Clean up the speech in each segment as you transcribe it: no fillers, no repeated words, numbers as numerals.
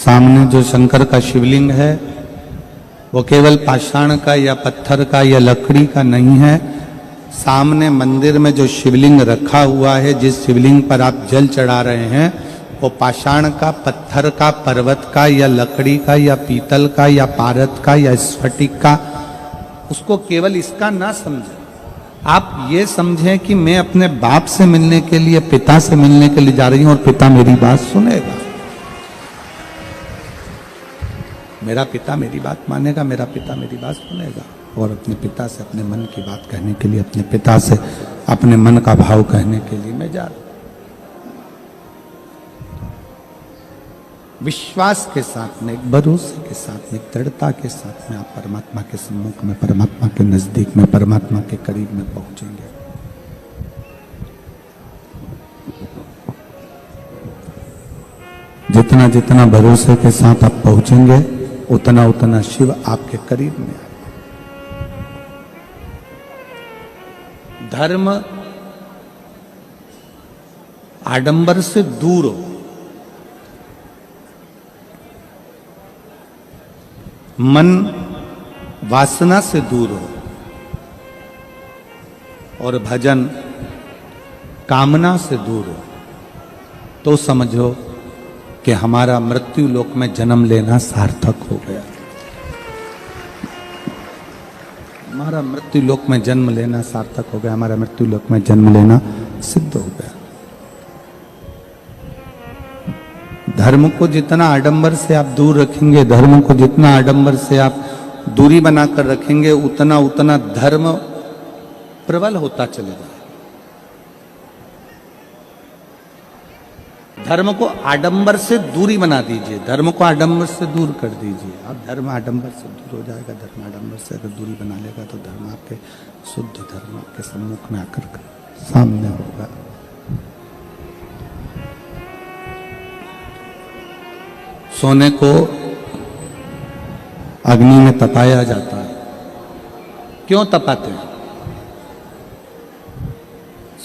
सामने जो शंकर का शिवलिंग है वो केवल पाषाण का या पत्थर का या लकड़ी का नहीं है। सामने मंदिर में जो शिवलिंग रखा हुआ है, जिस शिवलिंग पर आप जल चढ़ा रहे हैं, वो पाषाण का, पत्थर का, पर्वत का या लकड़ी का या पीतल का या पारद का या स्फटिक का, उसको केवल इसका ना समझें। आप ये समझें कि मैं अपने बाप से मिलने के लिए, पिता से मिलने के लिए जा रही हूं और पिता मेरी बात सुनेगा, मेरा पिता मेरी बात मानेगा, मेरा पिता मेरी बात सुनेगा। और अपने पिता से अपने मन की बात कहने के लिए, अपने पिता से अपने मन का भाव कहने के लिए मैं जा रहा हूं। विश्वास के साथ में, एक भरोसे के साथ में, एक दृढ़ता के साथ में आप परमात्मा के सम्मुख में, परमात्मा के नजदीक में, परमात्मा के करीब में पहुंचेंगे। जितना जितना भरोसे के साथ आप पहुंचेंगे, उतना उतना शिव आपके करीब में आएगा। धर्म आडंबर से दूर हो, मन वासना से दूर हो, और भजन कामना से दूर हो, तो समझो कि हमारा मृत्यु लोक में जन्म लेना सार्थक हो गया। हमारा मृत्यु लोक में जन्म लेना सार्थक हो गया, हमारा मृत्यु लोक में जन्म लेना सिद्ध हो गया। धर्म को जितना आडंबर से आप दूर रखेंगे, धर्म को जितना आडंबर से आप दूरी बनाकर रखेंगे, उतना उतना धर्म प्रबल होता चलेगा। धर्म को आडंबर से दूरी बना दीजिए, धर्म को आडंबर से दूर कर दीजिए। अब धर्म आडंबर से दूर हो जाएगा। धर्म आडंबर से अगर दूरी बना लेगा तो धर्म आपके शुद्ध धर्म आपके सम्मुख में आकर सामने होगा। सोने को अग्नि में तपाया जाता है। क्यों तपाते हैं?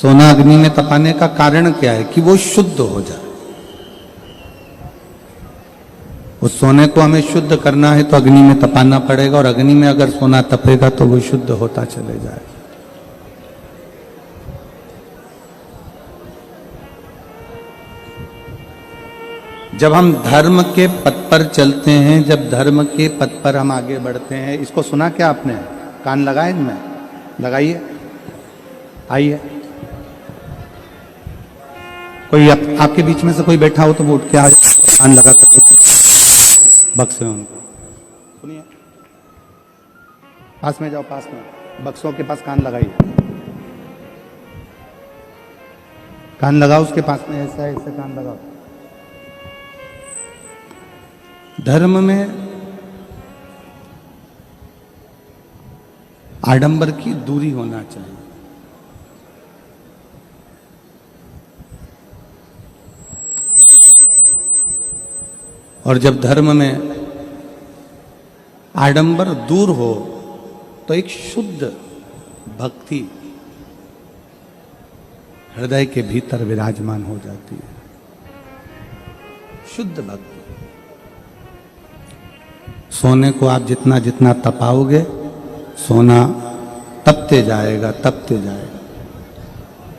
सोना अग्नि में तपाने का कारण क्या है? कि वो शुद्ध हो जाए। उस सोने को हमें शुद्ध करना है तो अग्नि में तपाना पड़ेगा, और अग्नि में अगर सोना तपेगा तो वो शुद्ध होता चले जाएगा। जब हम धर्म के पथ पर चलते हैं, जब धर्म के पथ पर हम आगे बढ़ते हैं, इसको सुना क्या आपने? कान लगाए इनमें, लगाइए, आइए। कोई आपके बीच में से कोई बैठा हो तो वो उठ के आ जाए, कान लगा कर बक्से उनको सुनिए। पास में जाओ, पास में बक्सों के पास कान लगाइए, कान लगाओ उसके पास में, ऐसा ऐसे कान लगाओ। धर्म में आडंबर की दूरी होना चाहिए। और जब धर्म में आडंबर दूर हो तो एक शुद्ध भक्ति हृदय के भीतर विराजमान हो जाती है। शुद्ध भक्ति। सोने को आप जितना जितना तपाओगे, सोना तपते जाएगा, तपते जाएगा,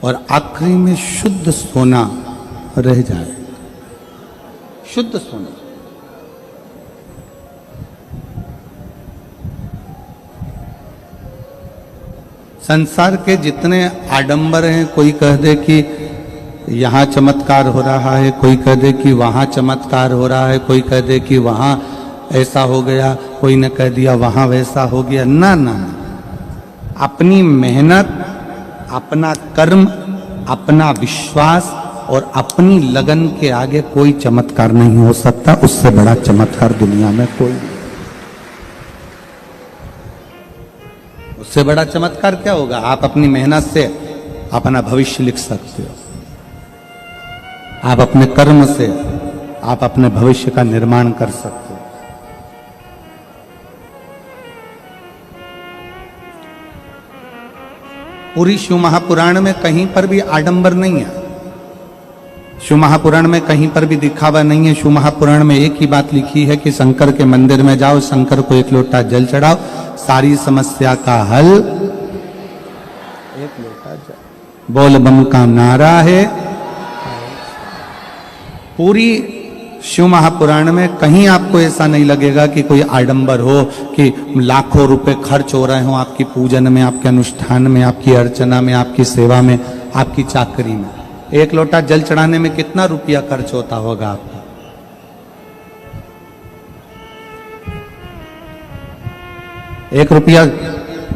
और आखिरी में शुद्ध सोना रह जाएगा। शुद्ध सोना। संसार के जितने आडंबर हैं, कोई कह दे कि यहाँ चमत्कार हो रहा है, कोई कह दे कि वहाँ चमत्कार हो रहा है, कोई कह दे कि वहाँ ऐसा हो गया, कोई ने कह दिया वहाँ वैसा हो गया। ना ना, अपनी मेहनत, अपना कर्म, अपना विश्वास और अपनी लगन के आगे कोई चमत्कार नहीं हो सकता। उससे बड़ा चमत्कार दुनिया में कोई नहीं। उससे बड़ा चमत्कार क्या होगा? आप अपनी मेहनत से अपना भविष्य लिख सकते हो। आप अपने कर्म से आप अपने भविष्य का निर्माण कर सकते हो। पूरी शिव महापुराण में कहीं पर भी आडंबर नहीं है। शिव महापुराण में कहीं पर भी दिखावा नहीं है। शिव महापुराण में एक ही बात लिखी है कि शंकर के मंदिर में जाओ, शंकर को एक लोटा जल चढ़ाओ, सारी समस्या का हल एक लोटा जल। बोल बम का नारा है। पूरी शिव महापुराण में कहीं आपको ऐसा नहीं लगेगा कि कोई आडंबर हो, कि लाखों रुपए खर्च हो रहे हो आपकी पूजन में, आपके अनुष्ठान में, आपकी अर्चना में, आपकी सेवा में, आपकी चाकरी में। एक लोटा जल चढ़ाने में कितना रुपया खर्च होता होगा आपका? एक रुपया,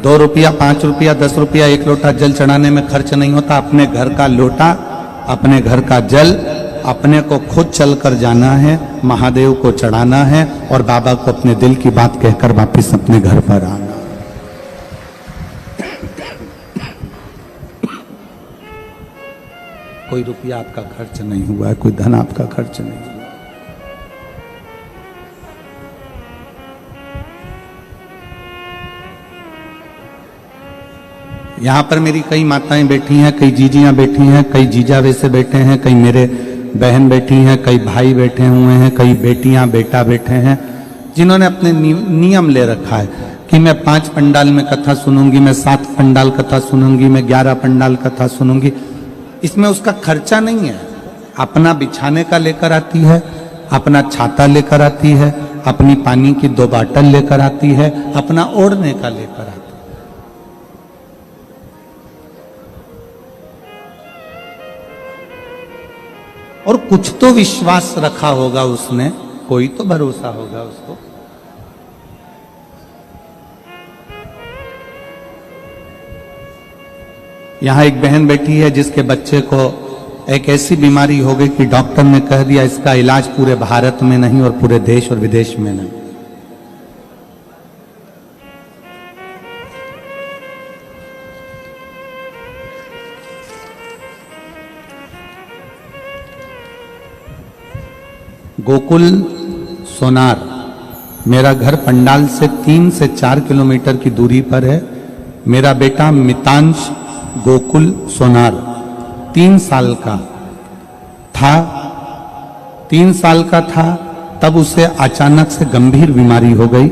2 रुपया, 5 रुपया, 10 रुपया एक लोटा जल चढ़ाने में खर्च नहीं होता। अपने घर का लोटा, अपने घर का जल अपने को खुद चलकर जाना है, महादेव को चढ़ाना है और बाबा को अपने दिल की बात कहकर वापस अपने घर पर आना। कोई रुपया आपका खर्च नहीं हुआ है, कोई धन आपका खर्च नहीं हुआ। यहां पर मेरी कई माताएं बैठी हैं, कई जीजियां बैठी हैं, कई जीजा वैसे बैठे हैं, कई मेरे बहन बैठी हैं, कई भाई बैठे हुए हैं, कई बेटियां बेटा बैठे हैं, जिन्होंने अपने नियम ले रखा है कि मैं 5 पंडाल में कथा सुनूंगी, मैं 7 पंडाल कथा सुनूंगी, मैं 11 पंडाल कथा सुनूंगी। इसमें उसका खर्चा नहीं है। अपना बिछाने का लेकर आती है, अपना छाता लेकर आती है, अपनी पानी की 2 बाटल लेकर आती है, अपना ओढ़ने का लेकर आती है। और कुछ तो विश्वास रखा होगा उसने, कोई तो भरोसा होगा उसको। यहां एक बहन बैठी है जिसके बच्चे को एक ऐसी बीमारी हो गई कि डॉक्टर ने कह दिया इसका इलाज पूरे भारत में नहीं और पूरे देश और विदेश में नहीं। गोकुल सोनार, मेरा घर पंडाल से 3 से 4 किलोमीटर की दूरी पर है। मेरा बेटा मितांश गोकुल सोनार 3 साल का था। 3 साल का था तब उसे अचानक से गंभीर बीमारी हो गई।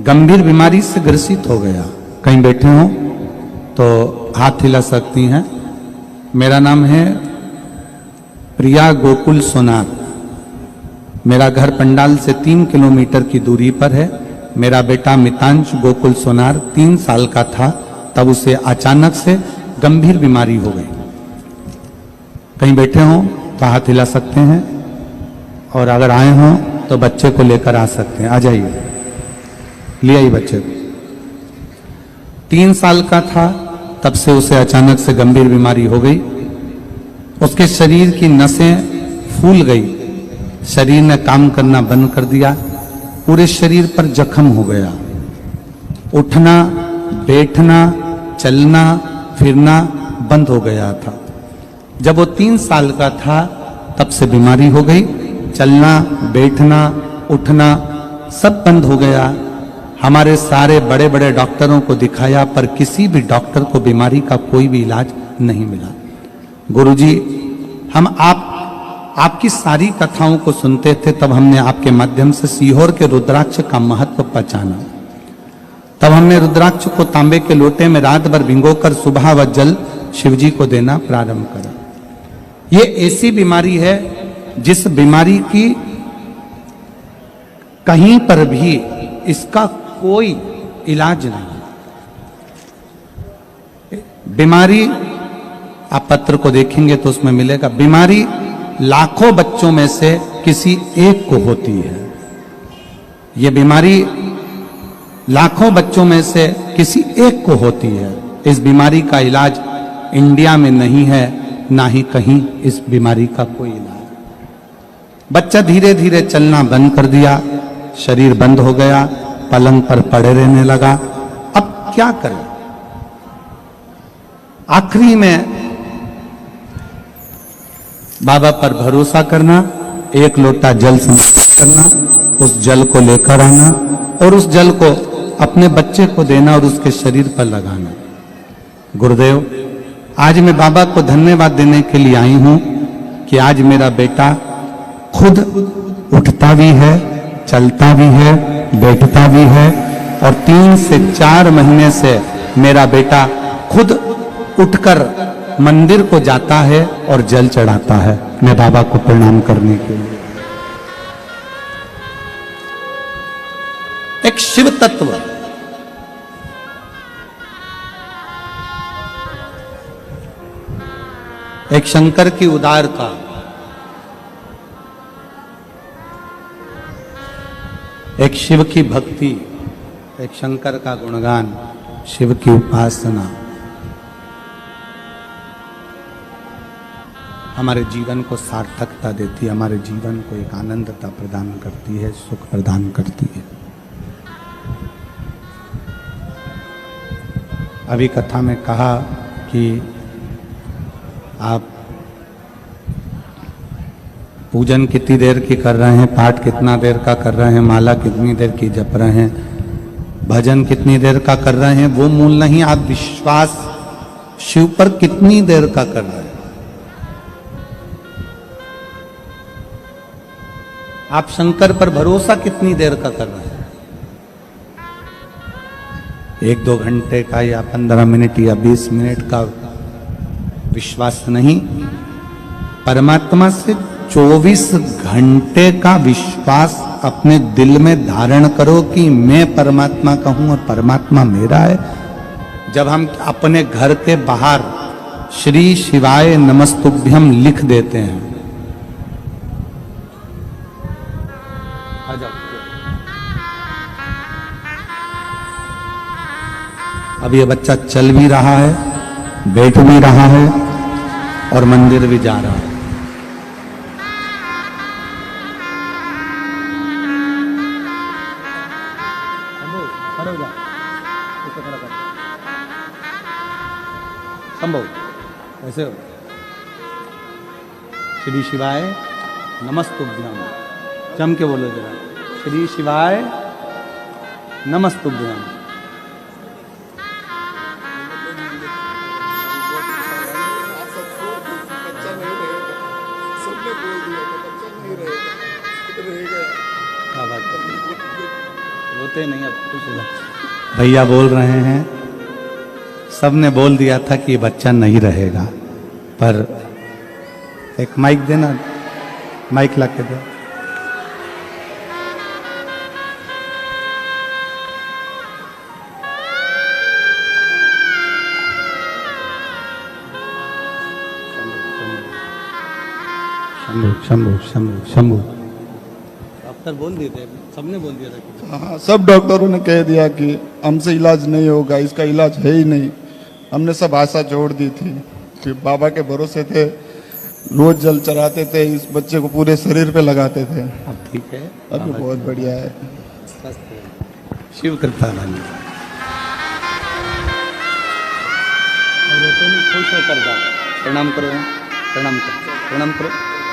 गंभीर बीमारी से ग्रसित हो गया। कहीं बैठे हो तो हाथ हिला सकती हैं। मेरा नाम है प्रिया गोकुल सोनार। मेरा घर पंडाल से 3 किलोमीटर की दूरी पर है। मेरा बेटा मितांश गोकुल सोनार 3 साल का था तब उसे अचानक से गंभीर बीमारी हो गई। कहीं बैठे हो तो हाथ हिला सकते हैं और अगर आए हो तो बच्चे को लेकर आ सकते हैं। आ जाइए, ले आइए बच्चे को। 3 साल का था तब से उसे अचानक से गंभीर बीमारी हो गई। उसके शरीर की नसें फूल गई, शरीर ने काम करना बंद कर दिया, पूरे शरीर पर जख्म हो गया। उठना, बैठना, चलना फिरना बंद हो गया था। जब वो 3 साल का था तब से बीमारी हो गई। चलना, बैठना, उठना सब बंद हो गया। हमारे सारे बड़े बड़े डॉक्टरों को दिखाया पर किसी भी डॉक्टर को बीमारी का कोई भी इलाज नहीं मिला। गुरुजी, हम आपकी सारी कथाओं को सुनते थे, तब हमने आपके माध्यम से सीहोर के रुद्राक्ष का महत्व पहचाना। तब हमने रुद्राक्ष को तांबे के लोटे में रात भर भिगोकर सुबह व जल शिवजी को देना प्रारंभ करा। ये ऐसी बीमारी है जिस बीमारी की कहीं पर भी इसका कोई इलाज नहीं। बीमारी, आप पत्र को देखेंगे तो उसमें मिलेगा, बीमारी लाखों बच्चों में से किसी एक को होती है। ये बीमारी लाखों बच्चों में से किसी एक को होती है। इस बीमारी का इलाज इंडिया में नहीं है, ना ही कहीं इस बीमारी का कोई इलाज। बच्चा धीरे धीरे चलना बंद कर दिया, शरीर बंद हो गया, पलंग पर पड़े रहने लगा। अब क्या करें? आखिरी में बाबा पर भरोसा करना, एक लोटा जल समर्पित करना, उस जल को लेकर आना और उस जल को अपने बच्चे को देना और उसके शरीर पर लगाना। गुरुदेव, आज मैं बाबा को धन्यवाद देने के लिए आई हूं कि आज मेरा बेटा खुद उठता भी है, चलता भी है, बैठता भी है, और 3 से 4 महीने से मेरा बेटा खुद उठकर मंदिर को जाता है और जल चढ़ाता है मैं बाबा को प्रणाम करने के लिए। एक शिव तत्व, एक शंकर की उदारता, एक शिव की भक्ति, एक शंकर का गुणगान, शिव की उपासना हमारे जीवन को सार्थकता देती है, हमारे जीवन को एक आनंदता प्रदान करती है, सुख प्रदान करती है। अभी कथा में कहा कि आप पूजन कितनी देर की कर रहे हैं, पाठ कितना देर का कर रहे हैं, माला कितनी देर की जप रहे हैं, भजन कितनी देर का कर रहे हैं, वो मूल नहीं, आप विश्वास शिव पर कितनी देर का कर रहे हैं। आप शंकर पर भरोसा कितनी देर का कर रहे हैं। 1-2 घंटे का या 15 मिनट या 20 मिनट का विश्वास नहीं, परमात्मा से 24 घंटे का विश्वास अपने दिल में धारण करो कि मैं परमात्मा का हूं और परमात्मा मेरा है। जब हम अपने घर के बाहर श्री शिवाय नमस्तुभ्यम लिख देते हैं, अब ये बच्चा चल भी रहा है, बैठ भी रहा है और मंदिर भी जा रहा है। संभव ऐसे हो। श्री शिवाय नमस्तुभ्यम, जम के बोलो जरा, श्री शिवाय नमस्तुभ्यम। रोते नहीं, अब कुछ भैया बोल रहे हैं, सबने बोल दिया था कि बच्चा नहीं रहेगा, पर एक माइक देना, माइक ला के दो। शंभू शंभू शंभू शंभू, डॉक्टर बोल दिए थे, सबने बोल दिया था। हाँ, सब डॉक्टरों ने कह दिया कि हमसे इलाज नहीं होगा, इसका इलाज है ही नहीं। हमने सब आशा छोड़ दी थी, फिर बाबा के भरोसे थे, रोज जल चढ़ाते थे, इस बच्चे को पूरे शरीर पे लगाते थे। अब ठीक है, अभी बहुत बढ़िया है, शिव कृपा वाली। खुश होकर जाओ, प्रणाम करो, प्रणाम करो, प्रणाम करो,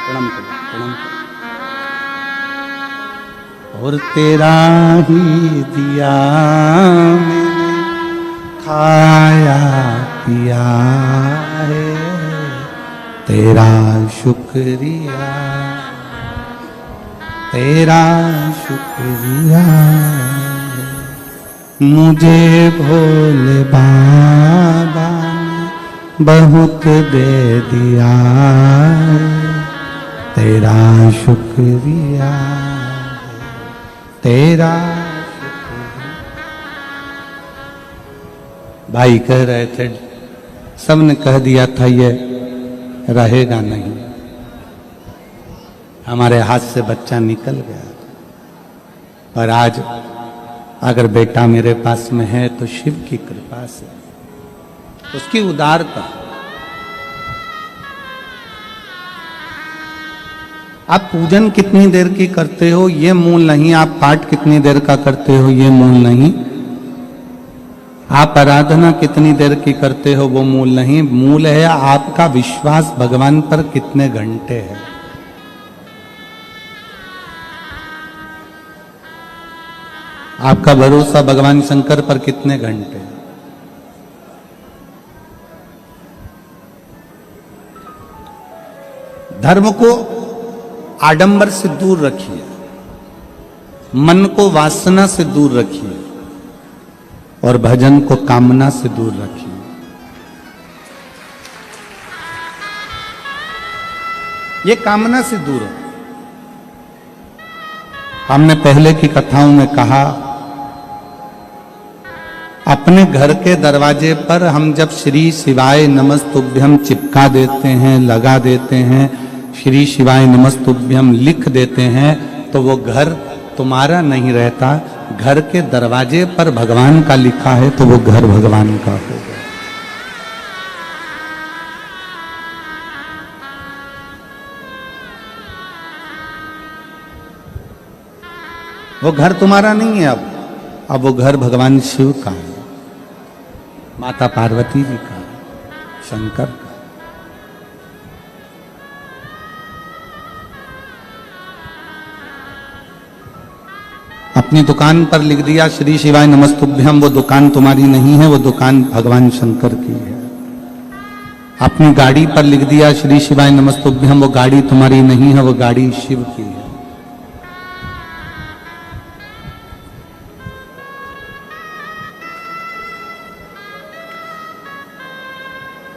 प्रणाम करो, प्रणाम करो। और तेरा ही दिया मैंने खाया पिया है, तेरा शुक्रिया, तेरा शुक्रिया है। मुझे भोले बाबा ने बहुत दे दिया है, तेरा शुक्रिया, तेरा शुक्रिया। भाई कह रहे थे, सबने कह दिया था ये रहेगा नहीं, हमारे हाथ से बच्चा निकल गया, पर आज अगर बेटा मेरे पास में है तो शिव की कृपा से, उसकी उदारता। आप पूजन कितनी देर की करते हो ये मूल नहीं, आप पाठ कितनी देर का करते हो ये मूल नहीं, आप आराधना कितनी देर की करते हो वो मूल नहीं, मूल है आपका विश्वास भगवान पर कितने घंटे है। आपका भरोसा भगवान शंकर पर कितने घंटे। धर्म को आडंबर से दूर रखिए, मन को वासना से दूर रखिए और भजन को कामना से दूर रखिए। ये कामना से दूर हो। हमने पहले की कथाओं में कहा, अपने घर के दरवाजे पर हम जब श्री शिवाय नमस्तुभ्यम चिपका देते हैं, लगा देते हैं, श्री शिवाय नमस्तुभ्यम लिख देते हैं, तो वो घर तुम्हारा नहीं रहता। घर के दरवाजे पर भगवान का लिखा है तो वो घर भगवान का होगा। वो घर तुम्हारा नहीं है, अब वो घर भगवान शिव का है, माता पार्वती जी का, शंकर का। अपनी दुकान पर लिख दिया श्री शिवाय नमस्तुभ्यम, वो दुकान तुम्हारी नहीं है, वो दुकान भगवान शंकर की है। अपनी गाड़ी पर लिख दिया श्री शिवाय नमस्तुभ्यम, वो गाड़ी तुम्हारी नहीं है, वो गाड़ी शिव की है।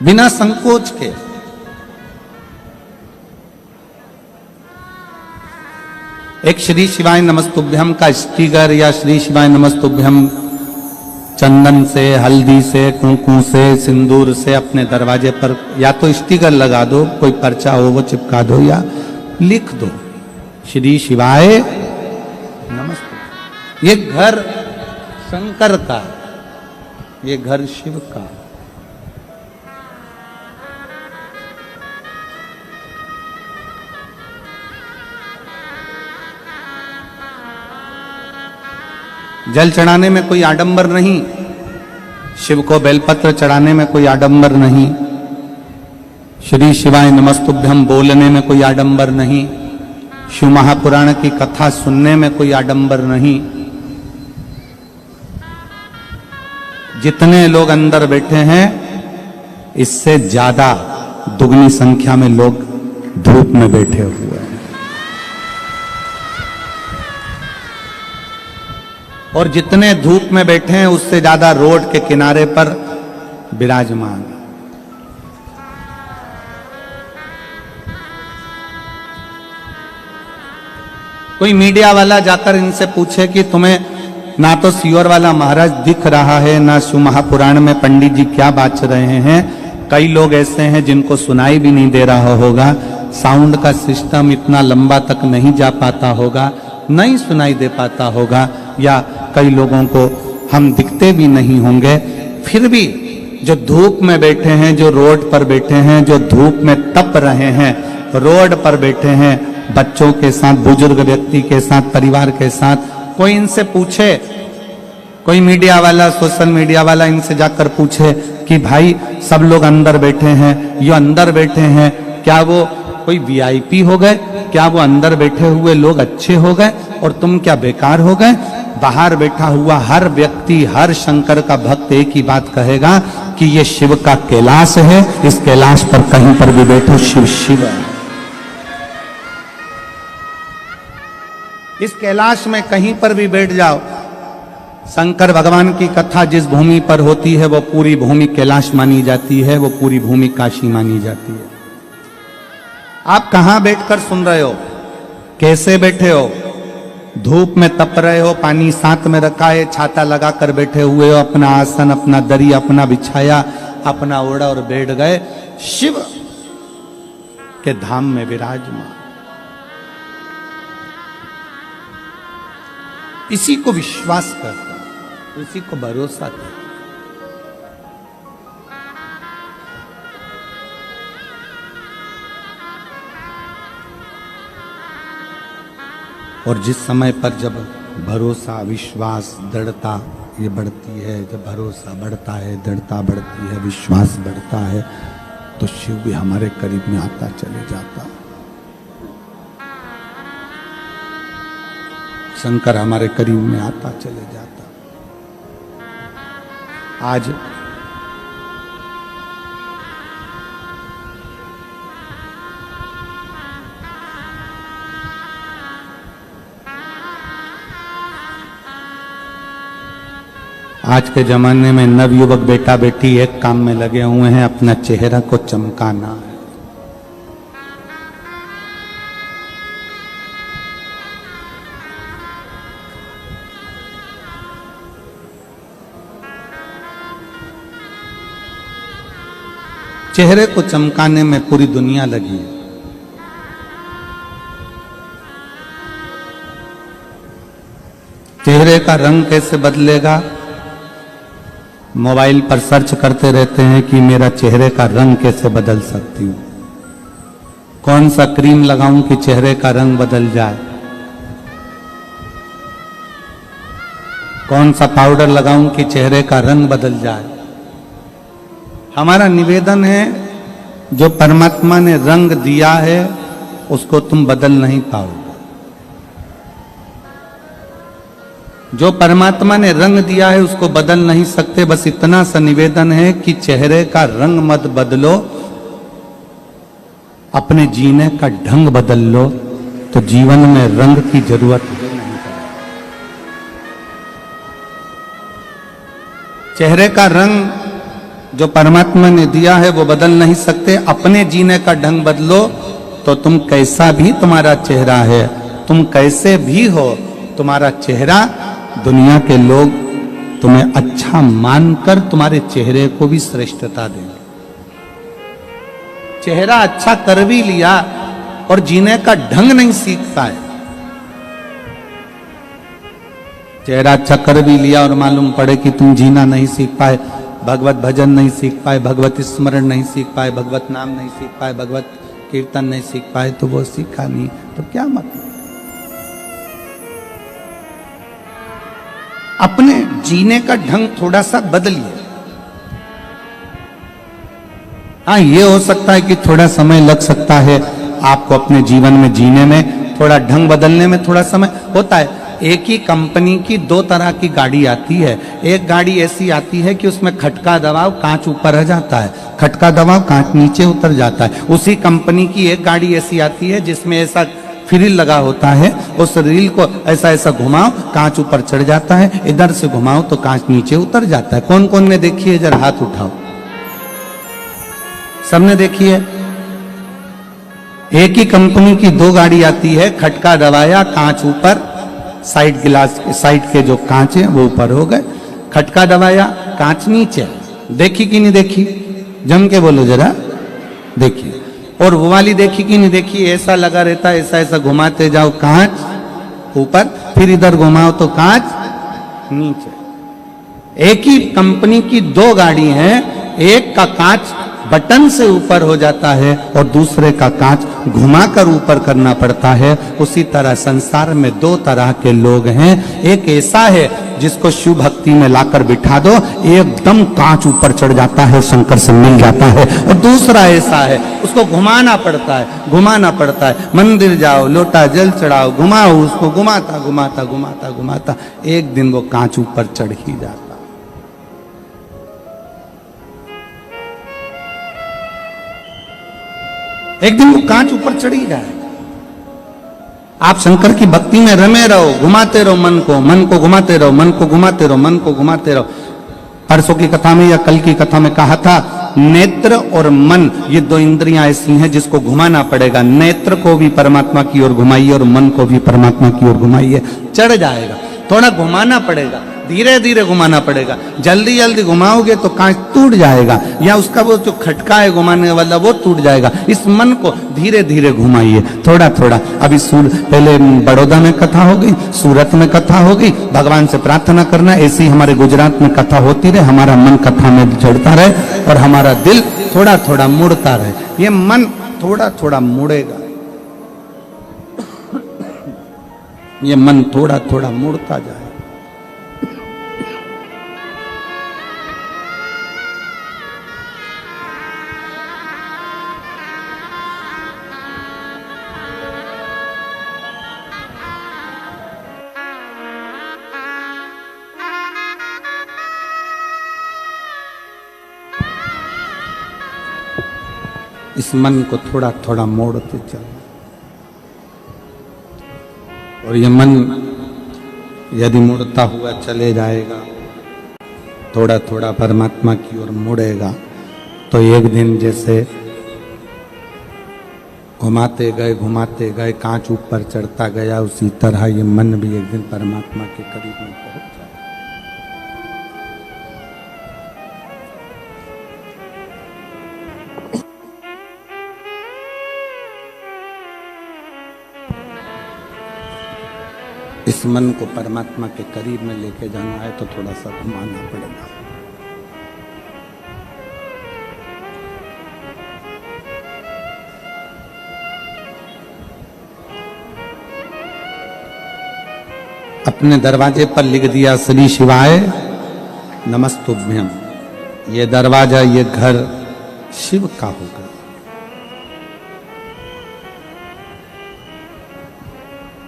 बिना संकोच के एक श्री शिवाय नमस्तुभ्यम का स्टिकर या श्री शिवाय नमस्तुभ्यम चंदन से, हल्दी से, कुंकू से, सिंदूर से अपने दरवाजे पर या तो स्टिकर लगा दो, कोई पर्चा हो वो चिपका दो या लिख दो श्री शिवाय नमस्तुभ्यम। ये घर शंकर का, ये घर शिव का। जल चढ़ाने में कोई आडंबर नहीं, शिव को बेलपत्र चढ़ाने में कोई आडंबर नहीं, श्री शिवाय नमस्तुभ्यम बोलने में कोई आडंबर नहीं, शिव महापुराण की कथा सुनने में कोई आडंबर नहीं। जितने लोग अंदर बैठे हैं इससे ज्यादा दुगनी संख्या में लोग धूप में बैठे हुए हैं, और जितने धूप में बैठे हैं उससे ज्यादा रोड के किनारे पर विराजमान। कोई मीडिया वाला जाकर इनसे पूछे कि तुम्हें ना तो सीवर वाला महाराज दिख रहा है, ना शिव महापुराण में पंडित जी क्या बात रहे हैं। कई लोग ऐसे हैं जिनको सुनाई भी नहीं दे रहा होगा, साउंड का सिस्टम इतना लंबा तक नहीं जा पाता होगा, नहीं सुनाई दे पाता होगा, या कई लोगों को हम दिखते भी नहीं होंगे। फिर भी जो धूप में बैठे हैं, जो रोड पर बैठे हैं, जो धूप में तप रहे हैं, रोड पर बैठे हैं, बच्चों के साथ, बुजुर्ग व्यक्ति के साथ, परिवार के साथ, कोई इनसे पूछे, कोई मीडिया वाला, सोशल मीडिया वाला इनसे जाकर पूछे कि भाई सब लोग अंदर बैठे हैं, ये अंदर बैठे हैं, क्या वो कोई वीआईपी हो गए? क्या वो अंदर बैठे हुए लोग अच्छे हो गए और तुम क्या बेकार हो गए? बाहर बैठा हुआ हर व्यक्ति, हर शंकर का भक्त एक ही बात कहेगा कि ये शिव का कैलाश है, इस कैलाश पर कहीं पर भी बैठो शिव शिव है। इस कैलाश में कहीं पर भी बैठ जाओ, शंकर भगवान की कथा जिस भूमि पर होती है वो पूरी भूमि कैलाश मानी जाती है, वो पूरी भूमि काशी मानी जाती है। आप कहां बैठकर सुन रहे हो, कैसे बैठे हो? धूप में तप रहे हो, पानी साथ में रखा है, छाता लगाकर बैठे हुए हो, अपना आसन, अपना दरी अपना बिछाया, अपना ओढ़ा और बैठ गए शिव के धाम में विराजमान। इसी को विश्वास करता, इसी को भरोसा करता। और जिस समय पर जब भरोसा, विश्वास, दृढ़ता ये बढ़ती है, जब भरोसा बढ़ता है, दृढ़ता बढ़ती है, विश्वास बढ़ता है, तो शिव भी हमारे करीब में आता चले जाता, शंकर हमारे करीब में आता चले जाता। आज आज के जमाने में नवयुवक बेटा बेटी एक काम में लगे हुए हैं, अपना चेहरा को चमकाना है। चेहरे को चमकाने में पूरी दुनिया लगी है। चेहरे का रंग कैसे बदलेगा? मोबाइल पर सर्च करते रहते हैं कि मेरा चेहरे का रंग कैसे बदल सकती हूं, कौन सा क्रीम लगाऊं कि चेहरे का रंग बदल जाए, कौन सा पाउडर लगाऊं कि चेहरे का रंग बदल जाए। हमारा निवेदन है, जो परमात्मा ने रंग दिया है उसको तुम बदल नहीं पाओगे। जो परमात्मा ने रंग दिया है उसको बदल नहीं सकते। बस इतना सा निवेदन है कि चेहरे का रंग मत बदलो, अपने जीने का ढंग बदल लो, तो जीवन में रंग की जरूरत ही नहीं पड़ेगी। चेहरे का रंग जो परमात्मा ने दिया है वो बदल नहीं सकते। अपने जीने का ढंग बदलो तो तुम कैसा भी तुम्हारा चेहरा है, तुम कैसे भी हो, तुम्हारा चेहरा दुनिया के लोग तुम्हें अच्छा मानकर तुम्हारे चेहरे को भी श्रेष्ठता देंगे। चेहरा अच्छा कर भी लिया और जीने का ढंग नहीं सीख पाए, चेहरा अच्छा कर भी लिया और मालूम पड़े कि तुम जीना नहीं सीख पाए, भगवत भजन नहीं सीख पाए, भगवत स्मरण नहीं सीख पाए, भगवत नाम नहीं सीख पाए, भगवत कीर्तन नहीं सीख पाए, तो वो सीखा नहीं तो क्या मतलब। अपने जीने का ढंग थोड़ा सा बदलिए। हाँ, ये हो सकता है कि थोड़ा समय लग सकता है आपको अपने जीवन में जीने में, थोड़ा ढंग बदलने में थोड़ा समय होता है। एक ही कंपनी की दो तरह की गाड़ी आती है। एक गाड़ी ऐसी आती है कि उसमें खटका दबाव कांच ऊपर आ जाता है, खटका दबाव कांच नीचे उतर जाता है। उसी कंपनी की एक गाड़ी ऐसी आती है जिसमें ऐसा फ्रिल लगा होता है, उस रील को ऐसा ऐसा घुमाओ कांच ऊपर चढ़ जाता है, इधर से घुमाओ तो कांच नीचे उतर जाता है। कौन कौन ने देखी है? जरा हाथ उठाओ। सबने देखी है? एक ही कंपनी की दो गाड़ी आती है, खटका दबाया कांच ऊपर, साइड गिलास साइड के जो कांच है वो ऊपर हो गए, खटका दबाया कांच नीचे। देखी कि नहीं देखी? जम के बोलो जरा, देखिए। और वो वाली देखी कि नहीं देखी? ऐसा लगा रहता है, ऐसा ऐसा घुमाते जाओ कांच ऊपर, फिर इधर घुमाओ तो कांच नीचे। एक ही कंपनी की दो गाड़ी हैं, एक का कांच बटन से ऊपर हो जाता है और दूसरे का कांच घुमाकर ऊपर करना पड़ता है। उसी तरह संसार में दो तरह के लोग हैं। एक ऐसा है जिसको शिव भक्ति में लाकर बिठा दो, एकदम कांच ऊपर चढ़ जाता है, शंकर से मिल जाता है। और दूसरा ऐसा है, उसको घुमाना पड़ता है, घुमाना पड़ता है। मंदिर जाओ, लोटा जल चढ़ाओ, घुमाओ उसको, घुमाता घुमाता घुमाता घुमाता एक दिन वो कांच ऊपर चढ़ ही जाता। एक दिन वो कांच ऊपर चढ़ी जाए। आप शंकर की भक्ति में रमे रहो, घुमाते रहो मन को घुमाते रहो, मन को घुमाते रहो, मन को घुमाते रहो। परसों की कथा में या कल की कथा में कहा था, नेत्र और मन ये दो इंद्रियां ऐसी हैं जिसको घुमाना पड़ेगा। नेत्र को भी परमात्मा की ओर घुमाइए और मन को भी परमात्मा की ओर घुमाइए, चढ़ जाएगा। थोड़ा घुमाना पड़ेगा, धीरे धीरे घुमाना पड़ेगा। जल्दी जल्दी घुमाओगे तो कांच टूट जाएगा, या उसका वो जो खटका है घुमाने वाला वो टूट जाएगा। इस मन को धीरे धीरे घुमाइए, थोड़ा थोड़ा। अभी पहले बड़ौदा में कथा हो गई, सूरत में कथा हो गई। भगवान से प्रार्थना करना ऐसी हमारे गुजरात में कथा होती रहे, हमारा मन कथा में चढ़ता रहे और हमारा दिल थोड़ा थोड़ा मुड़ता रहे। ये मन थोड़ा थोड़ा मुड़ेगा, ये मन थोड़ा थोड़ा मुड़ता जाए। इस मन को थोड़ा थोड़ा मोड़ते चलना। और ये मन यदि मुड़ता हुआ चले जाएगा थोड़ा थोड़ा परमात्मा की ओर मुड़ेगा तो एक दिन जैसे घुमाते गए कांच ऊपर चढ़ता गया, उसी तरह ये मन भी एक दिन परमात्मा के करीब में पहुंच जाए। इस मन को परमात्मा के करीब में लेके जाना है तो थोड़ा सा घुमाना पड़ेगा। अपने दरवाजे पर लिख दिया श्री शिवाय नमस्तुभ्यम। ये दरवाजा, ये घर शिव का होगा।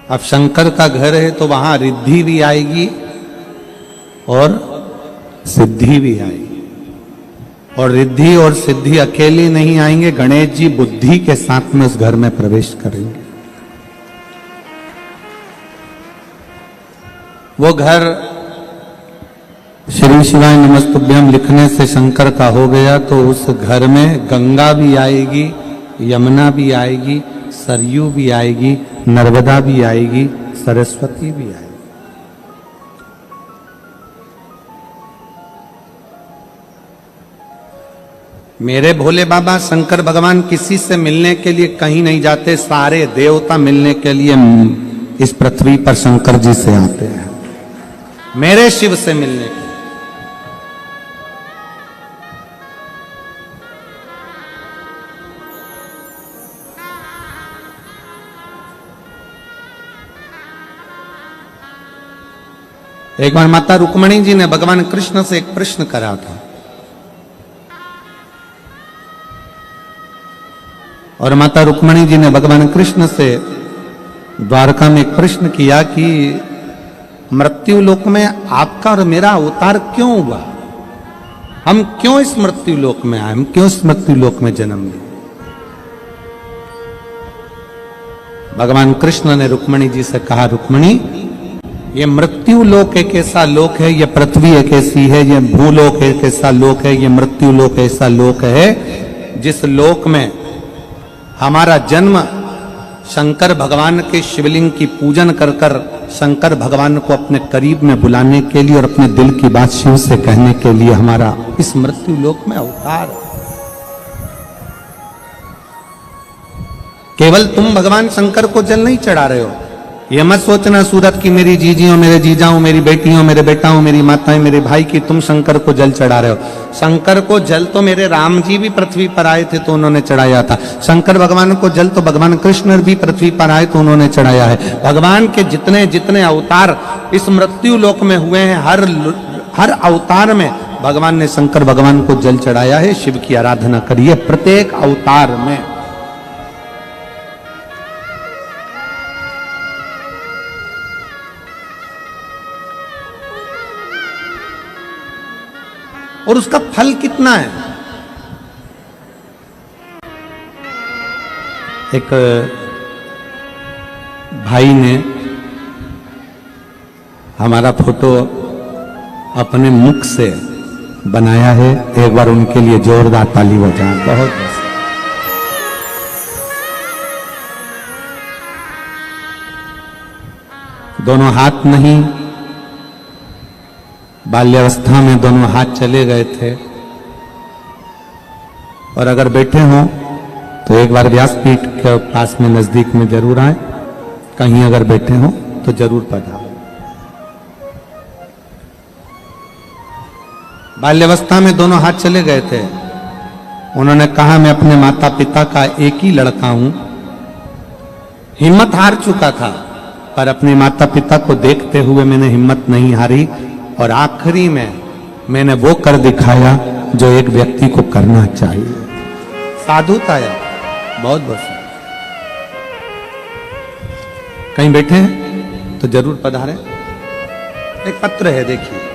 अब शंकर का घर है तो वहां रिद्धि भी आएगी और सिद्धि भी आएगी। और रिद्धि और सिद्धि अकेले नहीं आएंगे, गणेश जी बुद्धि के साथ में उस घर में प्रवेश करेंगे। वो घर श्री शिवाय नमस्तुभ्यम लिखने से शंकर का हो गया तो उस घर में गंगा भी आएगी, यमुना भी आएगी, सरयू भी आएगी, नर्मदा भी आएगी, सरस्वती भी आएगी। मेरे भोले बाबा शंकर भगवान किसी से मिलने के लिए कहीं नहीं जाते, सारे देवता मिलने के लिए इस पृथ्वी पर शंकर जी से आते हैं, मेरे शिव से मिलने के। एक बार माता रुक्मणी जी ने भगवान कृष्ण से एक प्रश्न करा था और माता रुक्मणी जी ने भगवान कृष्ण से द्वारका में एक प्रश्न किया कि मृत्यु लोक में आपका और मेरा अवतार क्यों हुआ, हम क्यों इस मृत्यु लोक में आए, हम क्यों इस मृत्यु लोक में जन्म लिए। भगवान कृष्ण ने रुक्मणी जी से कहा, रुक्मणी ये मृत्यु लोक एक ऐसा लोक है, ये पृथ्वी एक ऐसी है, ये भूलोक एक ऐसा लोक है, ये मृत्यु लोक ऐसा लोक है जिस लोक में हमारा जन्म शंकर भगवान के शिवलिंग की पूजन कर कर शंकर भगवान को अपने करीब में बुलाने के लिए और अपने दिल की बात शिव से कहने के लिए हमारा इस मृत्यु लोक में अवतार। केवल तुम भगवान शंकर को जल नहीं चढ़ा रहे हो, ये मत सोचना सूरत की मेरी जीजियों, मेरे जीजाओं, मेरी बेटियों, मेरे बेटाओं, मेरी माताएं, मेरे भाई की तुम शंकर को जल चढ़ा रहे हो। शंकर को जल तो मेरे राम जी भी पृथ्वी पर आए थे तो उन्होंने चढ़ाया था। शंकर भगवान को जल तो भगवान कृष्ण भी पृथ्वी पर आए तो उन्होंने चढ़ाया है। भगवान के जितने जितने अवतार इस मृत्यु लोक में हुए हैं, हर अवतार में भगवान ने शंकर भगवान को जल चढ़ाया है। शिव की आराधना करिए प्रत्येक अवतार में। और उसका फल कितना है। एक भाई ने हमारा फोटो अपने मुख से बनाया है, एक बार उनके लिए जोरदार ताली बजाएं। बहुत दोनों हाथ नहीं, बाल्यावस्था में दोनों हाथ चले गए थे। और अगर बैठे हों तो एक बार व्यासपीठ के पास में नजदीक में जरूर आए, कहीं अगर बैठे हों तो जरूर पधारें। बाल्यावस्था में दोनों हाथ चले गए थे। उन्होंने कहा, मैं अपने माता पिता का एक ही लड़का हूं, हिम्मत हार चुका था पर अपने माता पिता को देखते हुए मैंने हिम्मत नहीं हारी और आखिरी में मैंने वो कर दिखाया जो एक व्यक्ति को करना चाहिए। साधुता है। बहुत बहुत कहीं बैठे हैं तो जरूर पधारें। एक पत्र है, देखिए।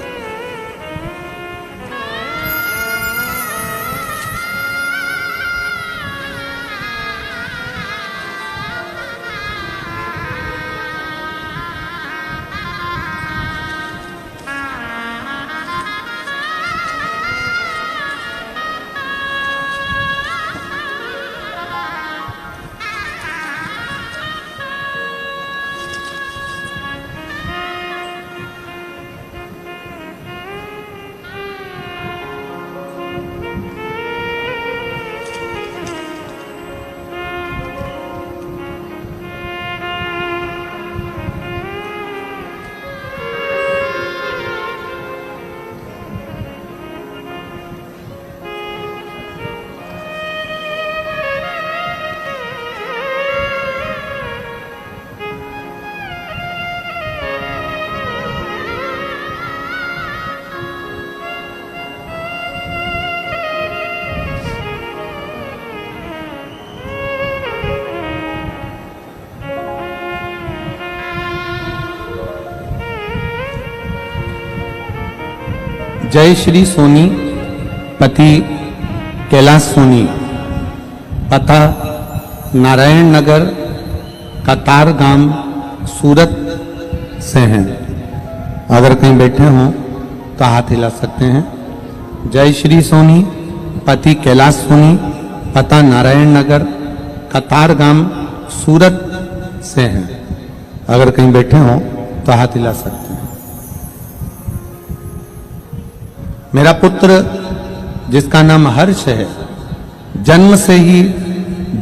जय श्री सोनी पति कैलाश सोनी, पता नारायण नगर कतार गांव सूरत से हैं। अगर कहीं बैठे हों तो हाथ हिला सकते हैं। जय श्री सोनी पति कैलाश सोनी, पता नारायण नगर कतार गांव सूरत से हैं। अगर कहीं बैठे हों तो हाथ हिला सकते हैं। मेरा पुत्र जिसका नाम हर्ष है, जन्म से ही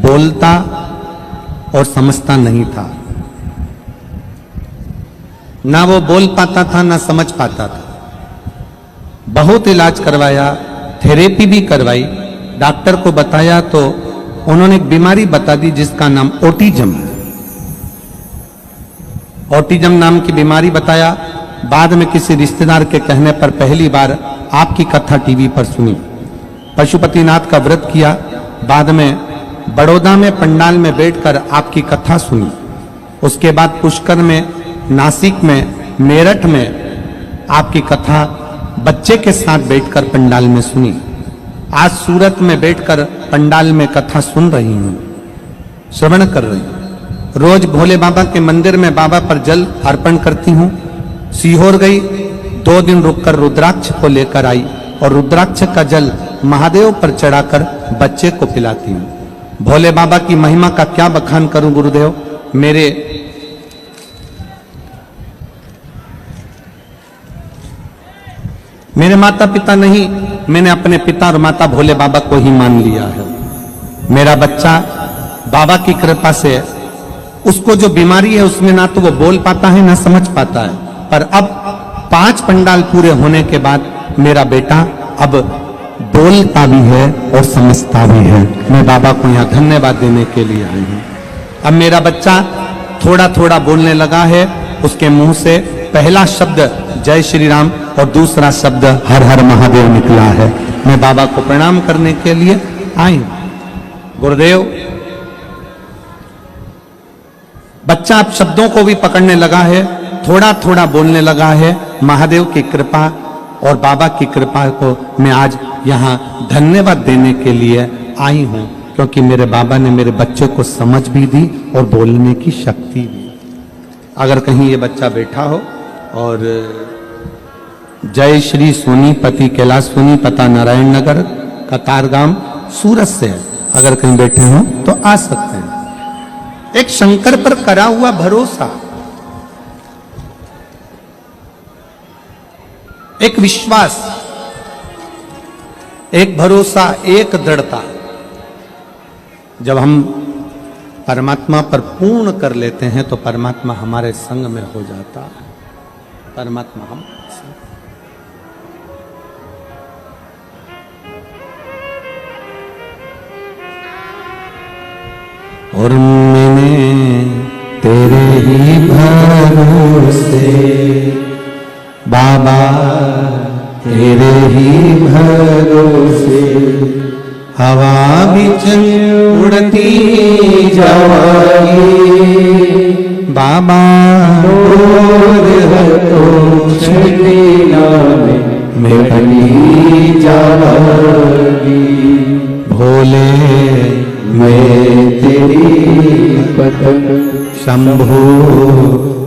बोलता और समझता नहीं था। ना वो बोल पाता था ना समझ पाता था। बहुत इलाज करवाया, थेरेपी भी करवाई, डॉक्टर को बताया तो उन्होंने एक बीमारी बता दी जिसका नाम ऑटिज्म। ऑटिज्म नाम की बीमारी बताया। बाद में किसी रिश्तेदार के कहने पर पहली बार आपकी कथा टीवी पर सुनी। पशुपतिनाथ का व्रत किया। बाद में बड़ौदा में पंडाल में बैठकर आपकी कथा सुनी। उसके बाद पुष्कर में, नासिक में, मेरठ में आपकी कथा बच्चे के साथ बैठकर पंडाल में सुनी। आज सूरत में बैठकर पंडाल में कथा सुन रही हूं, श्रवण कर रही हूं। रोज भोले बाबा के मंदिर में बाबा पर जल अर्पण करती हूं। सीहोर गई, 2 दिन रुककर रुद्राक्ष को लेकर आई और रुद्राक्ष का जल महादेव पर चढ़ाकर बच्चे को पिलाती हूं। भोले बाबा की महिमा का क्या बखान करूं गुरुदेव। मेरे माता पिता नहीं, मैंने अपने पिता और माता भोले बाबा को ही मान लिया है। मेरा बच्चा बाबा की कृपा से, उसको जो बीमारी है उसमें ना तो वो बोल पाता है ना समझ पाता है, पर अब 5 पंडाल पूरे होने के बाद मेरा बेटा अब बोलता भी है और समझता भी है। मैं बाबा को यहाँ धन्यवाद देने के लिए आई हूँ। अब मेरा बच्चा थोड़ा थोड़ा बोलने लगा है। उसके मुंह से पहला शब्द जय श्री राम और दूसरा शब्द हर हर महादेव निकला है। मैं बाबा को प्रणाम करने के लिए आई हूं। गुरुदेव, बच्चा अब शब्दों को भी पकड़ने लगा है, थोड़ा थोड़ा बोलने लगा है। महादेव की कृपा और बाबा की कृपा को मैं आज यहाँ धन्यवाद देने के लिए आई हूं, क्योंकि मेरे बाबा ने मेरे बच्चे को समझ भी दी और बोलने की शक्ति भी। अगर कहीं ये बच्चा बैठा हो और जय श्री सोनी पति कैलाश सोनी, पता नारायण नगर कतार गांव सूरत से है, अगर कहीं बैठे हो तो आ सकते हैं। एक शंकर पर करा हुआ भरोसा, एक विश्वास, एक भरोसा, एक दृढ़ता, जब हम परमात्मा पर पूर्ण कर लेते हैं तो परमात्मा हमारे संग में हो जाता है। परमात्मा हम और मैंने तेरे ही भरोसे बाबा, तेरे ही भरोसे हवा बिच उड़ती जावागी बाबा, मैं बनी जावागी भोले, मैं तेरी पतंग शंभो,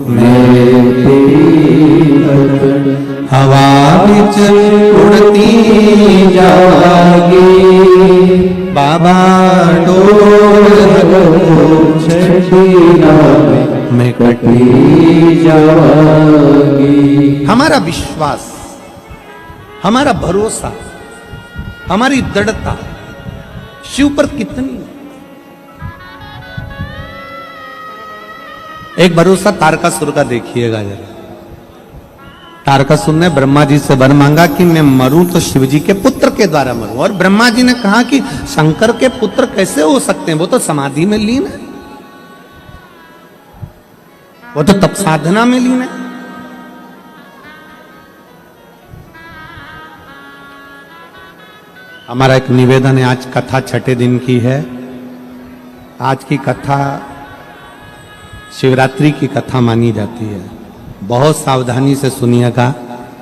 मैं तेरी पतंग हवा बिच उड़ती जागी बाबा, मैं कटी जागी। हमारा विश्वास, हमारा भरोसा, हमारी दृढ़ता शिव पर कितनी। एक भरोसा तारकासुर का देखिएगा जरा। तारकासुर ने ब्रह्मा जी से वर मांगा कि मैं मरूं तो शिव जी के पुत्र के द्वारा मरूं, और ब्रह्मा जी ने कहा कि शंकर के पुत्र कैसे हो सकते हैं, वो तो समाधि में लीन है, वो तो तप साधना में लीन है। हमारा एक निवेदन है, आज कथा 6ठे दिन की है। आज की कथा शिवरात्रि की कथा मानी जाती है। बहुत सावधानी से सुनिएगा,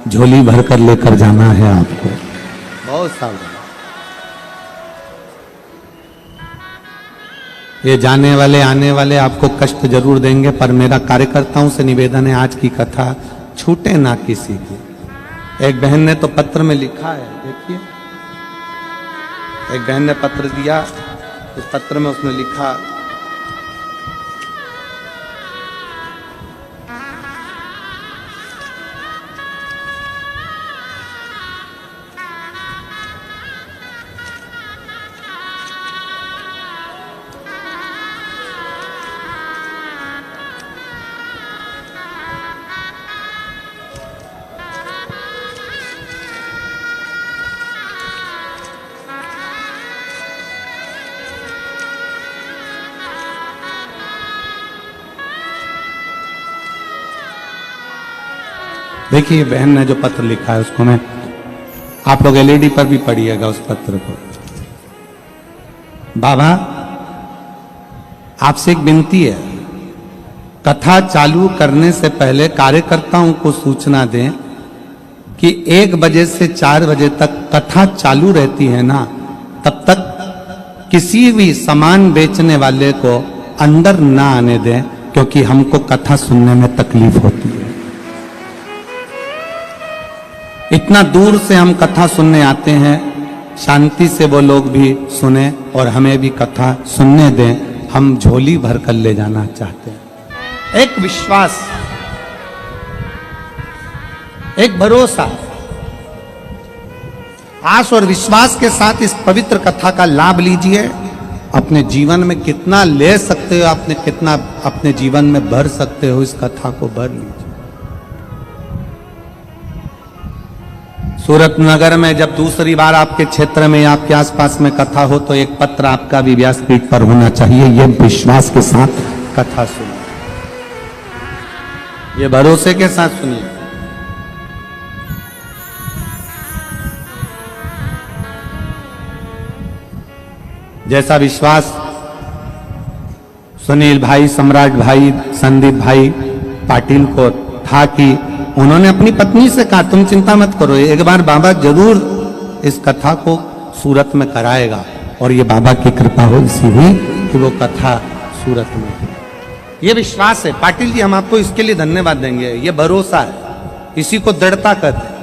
झोली भरकर लेकर जाना है आपको। बहुत सावधान। ये जाने वाले आने वाले आपको कष्ट जरूर देंगे, पर मेरा कार्यकर्ताओं से निवेदन है आज की कथा छूटे ना किसी की। एक बहन ने तो पत्र में लिखा है, देखिए एक बहन ने पत्र दिया, उस पत्र में उसने लिखा, देखिए बहन ने जो पत्र लिखा है उसको मैं, आप लोग एलईडी पर भी पढ़िएगा उस पत्र को। बाबा आपसे एक विनती है, कथा चालू करने से पहले कार्यकर्ताओं को सूचना दें कि 1 बजे से 4 बजे तक कथा चालू रहती है ना, तब तक किसी भी सामान बेचने वाले को अंदर ना आने दें, क्योंकि हमको कथा सुनने में तकलीफ होती है। इतना दूर से हम कथा सुनने आते हैं, शांति से वो लोग भी सुने और हमें भी कथा सुनने दें। हम झोली भर कर ले जाना चाहते हैं। एक विश्वास, एक भरोसा, आस और विश्वास के साथ इस पवित्र कथा का लाभ लीजिए। अपने जीवन में कितना ले सकते हो, आपने कितना अपने जीवन में भर सकते हो, इस कथा को भर लीजिए। सूरत नगर में जब दूसरी बार आपके क्षेत्र में, आपके आसपास में कथा हो, तो एक पत्र आपका भी व्यासपीठ पर होना चाहिए। ये विश्वास के साथ कथा सुनिए, ये भरोसे के साथ सुनिए। जैसा विश्वास सुनील भाई, सम्राट भाई, संदीप भाई पाटिल को था कि उन्होंने अपनी पत्नी से कहा तुम चिंता मत करो, एक बार बाबा जरूर इस कथा को सूरत में कराएगा, और ये बाबा की कृपा हो इसी हुई कि वो कथा सूरत में हुई। ये विश्वास है पाटिल जी, हम आपको इसके लिए धन्यवाद देंगे। ये भरोसा है, इसी को दृढ़ता कहते हैं।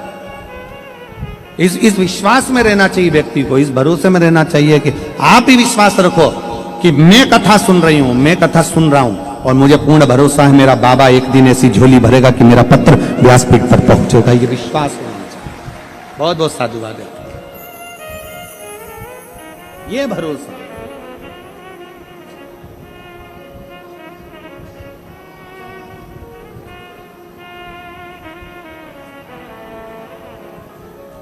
इस विश्वास में रहना चाहिए व्यक्ति को, इस भरोसे में रहना चाहिए कि आप ही विश्वास रखो कि मैं कथा सुन रही हूं, मैं कथा सुन रहा हूं, और मुझे पूर्ण भरोसा है मेरा बाबा एक दिन ऐसी झोली भरेगा कि मेरा पत्र व्यासपीठ पर पहुंचेगा। ये विश्वास होना चाहिए। बहुत बहुत साधुवाद है, ये भरोसा।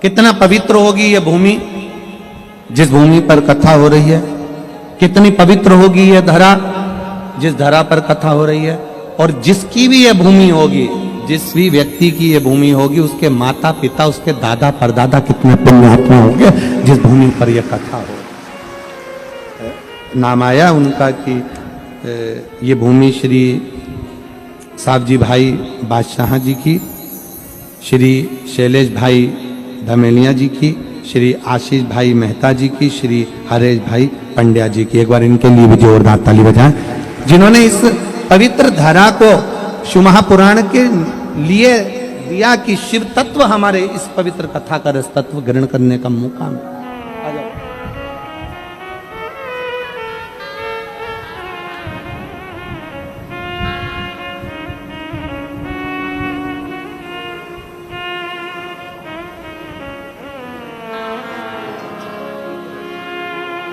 कितना पवित्र होगी ये भूमि जिस भूमि पर कथा हो रही है, कितनी पवित्र होगी ये धरा जिस धरा पर कथा हो रही है। और जिसकी भी ये भूमि होगी, जिस भी व्यक्ति की ये भूमि होगी, उसके माता पिता, उसके दादा परदादा कितने पुण्यात्मा होंगे जिस भूमि पर यह कथा हो। नाम आया उनका कि ये भूमि श्री साहब जी भाई बादशाह जी की, श्री शैलेश भाई धमेलिया जी की, श्री आशीष भाई मेहता जी की, श्री हरेश भाई पंड्या जी की। एक बार इनके लिए भी जोरदार ताली बजाएं, जिन्होंने इस पवित्र धारा को शिव महापुराण के लिए दिया कि शिव तत्व हमारे इस पवित्र कथा का रस तत्व ग्रहण करने का मौका मिला।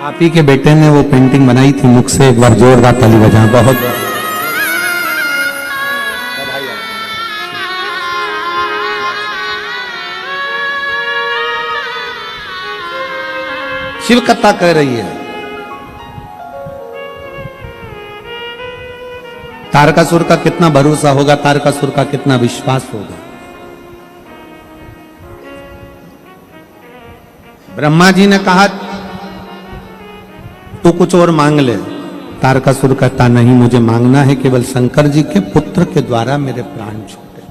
आप ही के बेटे ने वो पेंटिंग बनाई थी मुख से, एक बार जोरदार ताली बजाएं। बहुत शिव कथा कह रही है। तारकासुर का कितना भरोसा होगा, तारकासुर का कितना विश्वास होगा। ब्रह्मा जी ने कहा तू कुछ और मांग ले, तारकासुर कहता नहीं, मुझे मांगना है केवल शंकर जी के पुत्र के द्वारा मेरे प्राण छूटे।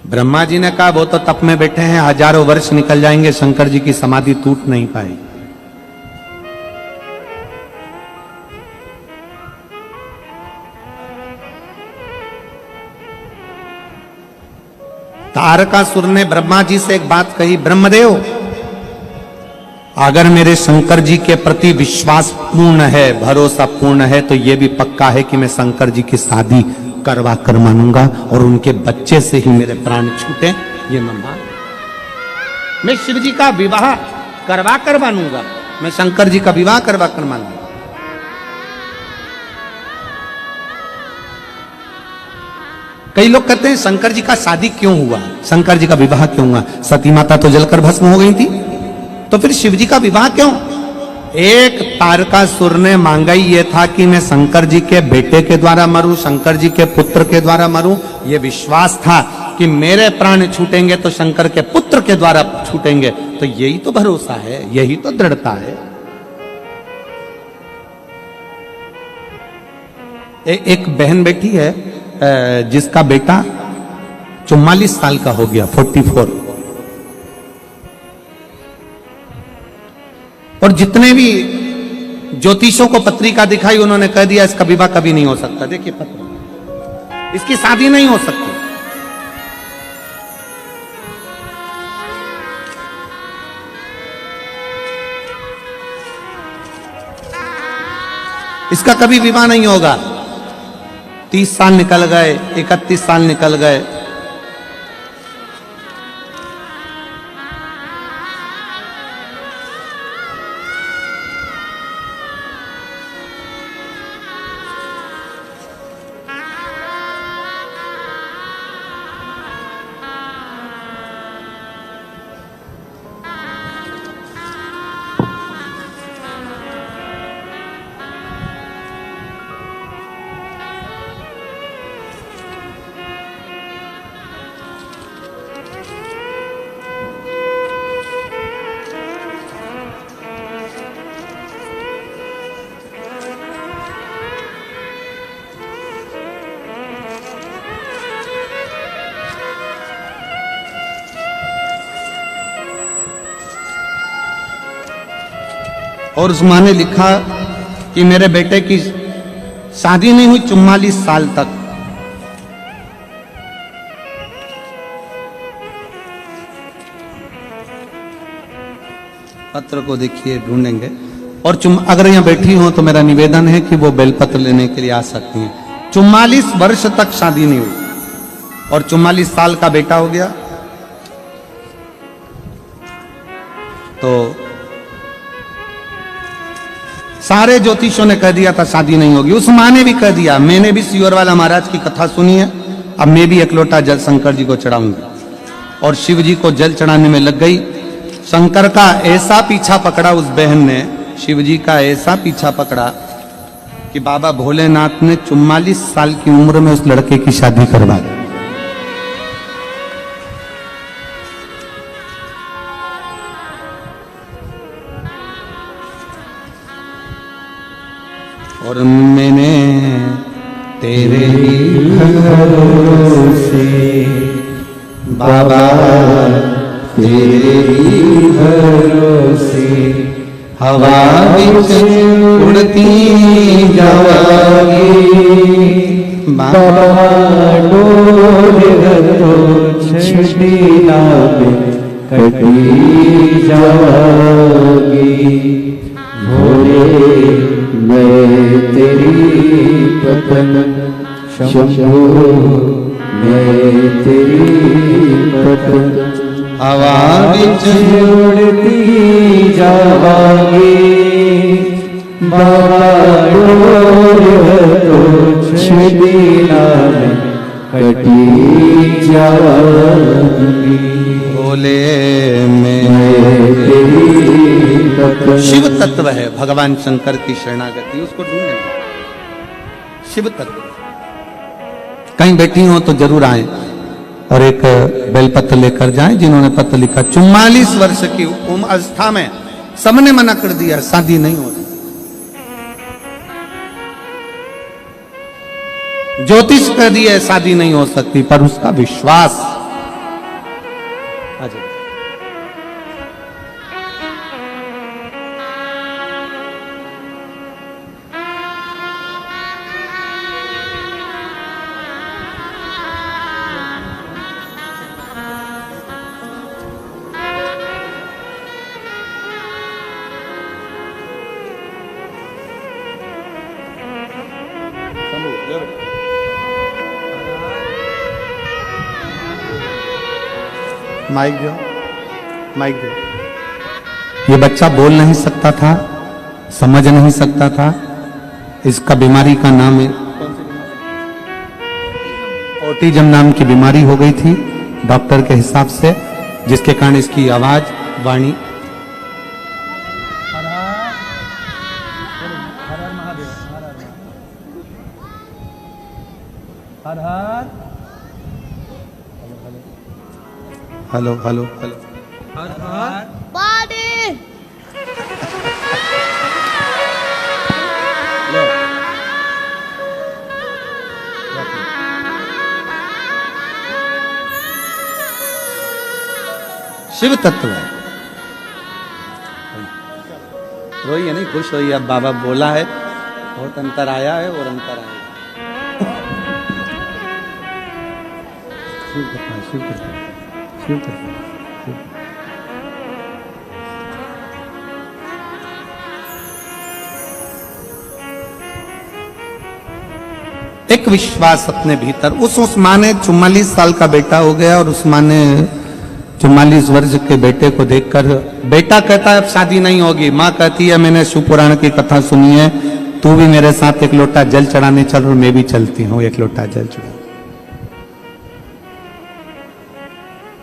ब्रह्मा जी ने कहा वो तो तप में बैठे हैं, हजारों वर्ष निकल जाएंगे, शंकर जी की समाधि टूट नहीं पाई। तारकासुर ने ब्रह्मा जी से एक बात कही, ब्रह्मदेव अगर मेरे शंकर जी के प्रति विश्वास पूर्ण है, भरोसा पूर्ण है, तो यह भी पक्का है कि मैं शंकर जी की शादी करवा कर मानूंगा और उनके बच्चे से ही मेरे प्राण छूटे, ये मैं मान। मैं शिव जी का विवाह करवा कर मानूंगा, मैं शंकर जी का विवाह करवा कर मानूंगा। कई लोग कहते हैं शंकर जी का शादी क्यों हुआ, शंकर जी का विवाह क्यों हुआ? सती माता तो जलकर भस्म हो गई थी, तो फिर शिव जी का विवाह क्यों? एक तारकासुर ने मांगा ही ये था कि मैं शंकर जी के बेटे के द्वारा मरूं, शंकर जी के पुत्र के द्वारा मरूं। ये विश्वास था कि मेरे प्राण छूटेंगे तो शंकर के पुत्र के द्वारा छूटेंगे। तो यही तो भरोसा है, यही तो दृढ़ता है। एक बहन बैठी है जिसका बेटा 44 साल का हो गया, 44, और जितने भी ज्योतिषों को पत्रिका दिखाई उन्होंने कह दिया इसका विवाह कभी नहीं हो सकता। देखिए पत्र, इसकी शादी नहीं हो सकती। इसका कभी विवाह नहीं होगा। 30 साल निकल गए, 31 साल निकल गए, और उस माँ ने लिखा कि मेरे बेटे की शादी नहीं हुई 44 साल तक। पत्र को देखिए, ढूंढेंगे। और अगर यहाँ बैठी हो तो मेरा निवेदन है कि वो बेलपत्र लेने के लिए आ सकती हैं। 44 वर्ष तक शादी नहीं हुई और 44 साल का बेटा हो गया, तो सारे ज्योतिषों ने कह दिया था शादी नहीं होगी। उस माँ ने भी कह दिया। मैंने भी सियोरवाला महाराज की कथा सुनी है, अब मैं भी एक लोटा जल शंकर जी को चढ़ाऊंगी। और शिव जी को जल चढ़ाने में लग गई। शंकर का ऐसा पीछा पकड़ा उस बहन ने, शिव जी का ऐसा पीछा पकड़ा कि बाबा भोलेनाथ ने 44 साल की उम्र में उस लड़के की शादी करवा दी। और मैंने तेरे भरोसे बाबा, तेरे भरोसे हवा विच उड़ती जावागी, बाबा डोर छड़ी लागे कटी जावागी। भोले मैं तेरी पतन शंभो, मैं तेरी पतन हवा विच उड़ती जावागी, बाबा डोर तो छड़ीना में कटी जावागी। बोले मैं तेरी पतन। शिव तत्व है भगवान शंकर की शरणागति, उसको ढूंढेंगे। शिव तत्व कहीं बैठी हो तो जरूर आए और एक बेलपत्र लेकर जाएं। जिन्होंने पत्र लिखा 44 वर्ष की उम्र अवस्था में सबने मना कर दिया, शादी नहीं हो रही। ज्योतिष कह दिए शादी नहीं हो सकती, पर उसका विश्वास माइक दो, माइक दो। ये बच्चा बोल नहीं सकता था, समझ नहीं सकता था। इसका बीमारी का नाम है, ऑटिज्म नाम की बीमारी हो गई थी डॉक्टर के हिसाब से, जिसके कारण इसकी आवाज वाणी हेलो हेलो हेलो शिव तत्व है। रोइए नहीं, खुश होइए। अब बाबा बोला है, बहुत अंतर आया है और अंतर आएगा। शिव कृपा, शिव कृपा, शिव कृपा। एक विश्वास अपने भीतर। उस माँ ने 44 साल का बेटा हो गया और उस माँ ने 44 वर्ष के बेटे को देखकर, बेटा कहता है अब शादी नहीं होगी, माँ कहती है मैंने शिव पुराण की कथा सुनी है, तू भी मेरे साथ एक लोटा जल चढ़ाने चल और मैं भी चलती हूँ एक लोटा जल चढ़ा।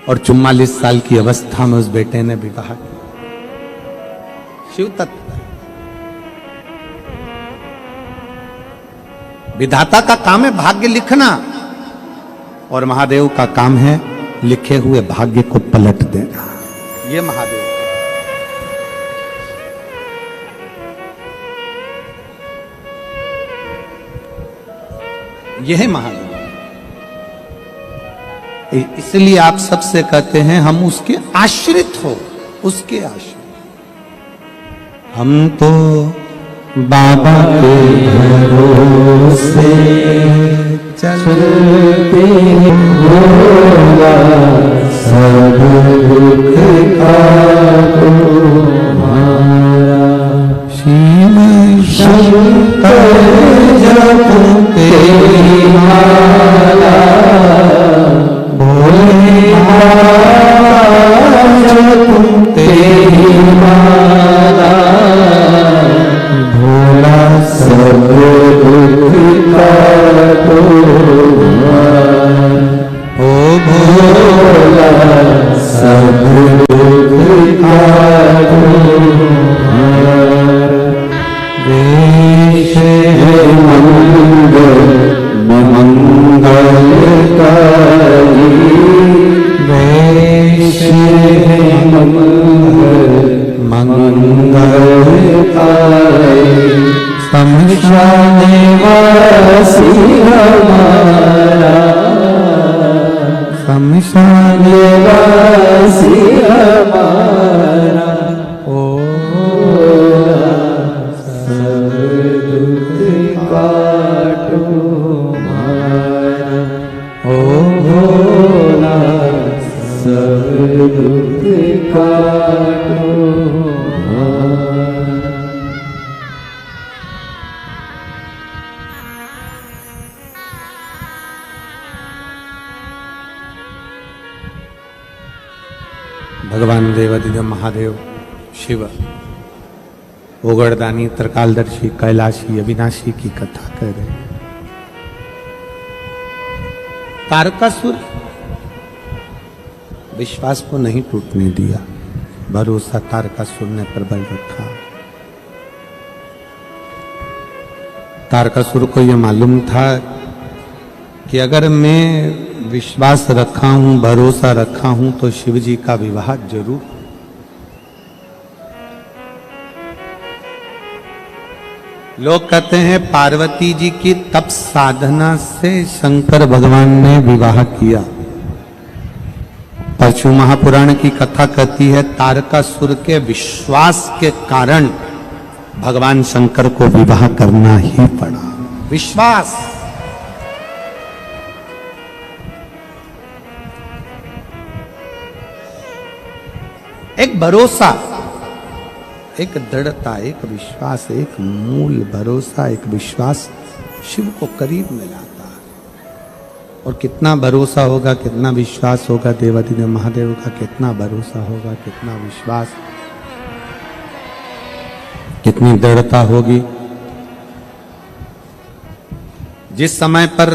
और 44 साल की अवस्था में उस बेटे ने विवाह किया। शिव तत्व। विधाता का काम है भाग्य लिखना और महादेव का काम है लिखे हुए भाग्य को पलट देना। ये महादेव यह है महादेव। इसलिए आप सबसे कहते हैं हम उसके आश्रित हो, उसके आश्रित। हम तो बाबा के भरोसे चलते होगा, सब दुख काटो हमारा। शिव शंकर जपते माला, भोले जपते माला, भोला सब दुख काटो ओ भोला सब दुख काटो। देश है मंगल मंगलकारी, देश है मंगल मंगलकारी, शमशान वासी हमारा, शमशान वासी हमारा। ओ सब दुख काटो हमारा, ओ भोला सब दुख काटो हमारा। भगवान देवादिदेव महादेव शिव ओगड़दानी त्रिकालदर्शी कैलाशी अविनाशी की कथा कर रहे। तारकासुर विश्वास को नहीं टूटने दिया, भरोसा तारकासुर ने प्रबल रखा। तारकासुर को यह मालूम था कि अगर मैं विश्वास रखा हूं, भरोसा रखा हूं तो शिव जी का विवाह जरूर। लोग कहते हैं पार्वती जी की तप साधना से शंकर भगवान ने विवाह किया। परशु महापुराण की कथा कहती है तारकासुर के विश्वास के कारण भगवान शंकर को विवाह करना ही पड़ा। विश्वास, एक भरोसा, एक दृढ़ता, एक विश्वास, एक मूल भरोसा, एक विश्वास शिव को करीब में लाता है। और कितना भरोसा होगा, कितना विश्वास होगा देवाधिदेव महादेव का, कितना भरोसा होगा, कितना विश्वास, कितनी दृढ़ता होगी। जिस समय पर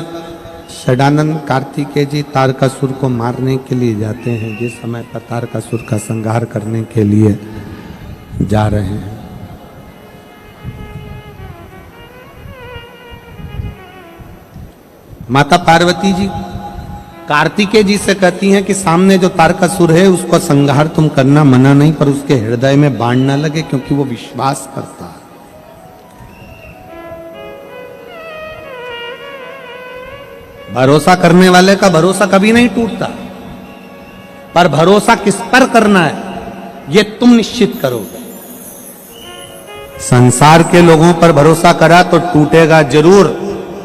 षडानंद कार्तिकेय जी तारकासुर को मारने के लिए जाते हैं, जिस समय पर तारकासुर का संहार करने के लिए जा रहे हैं, माता पार्वती जी कार्तिकेय जी से कहती हैं कि सामने जो तारकासुर है उसको संहार तुम करना मना नहीं, पर उसके हृदय में बाण न लगे, क्योंकि वो विश्वास करता है। भरोसा करने वाले का भरोसा कभी नहीं टूटता, पर भरोसा किस पर करना है ये तुम निश्चित करोगे। संसार के लोगों पर भरोसा करा तो टूटेगा जरूर,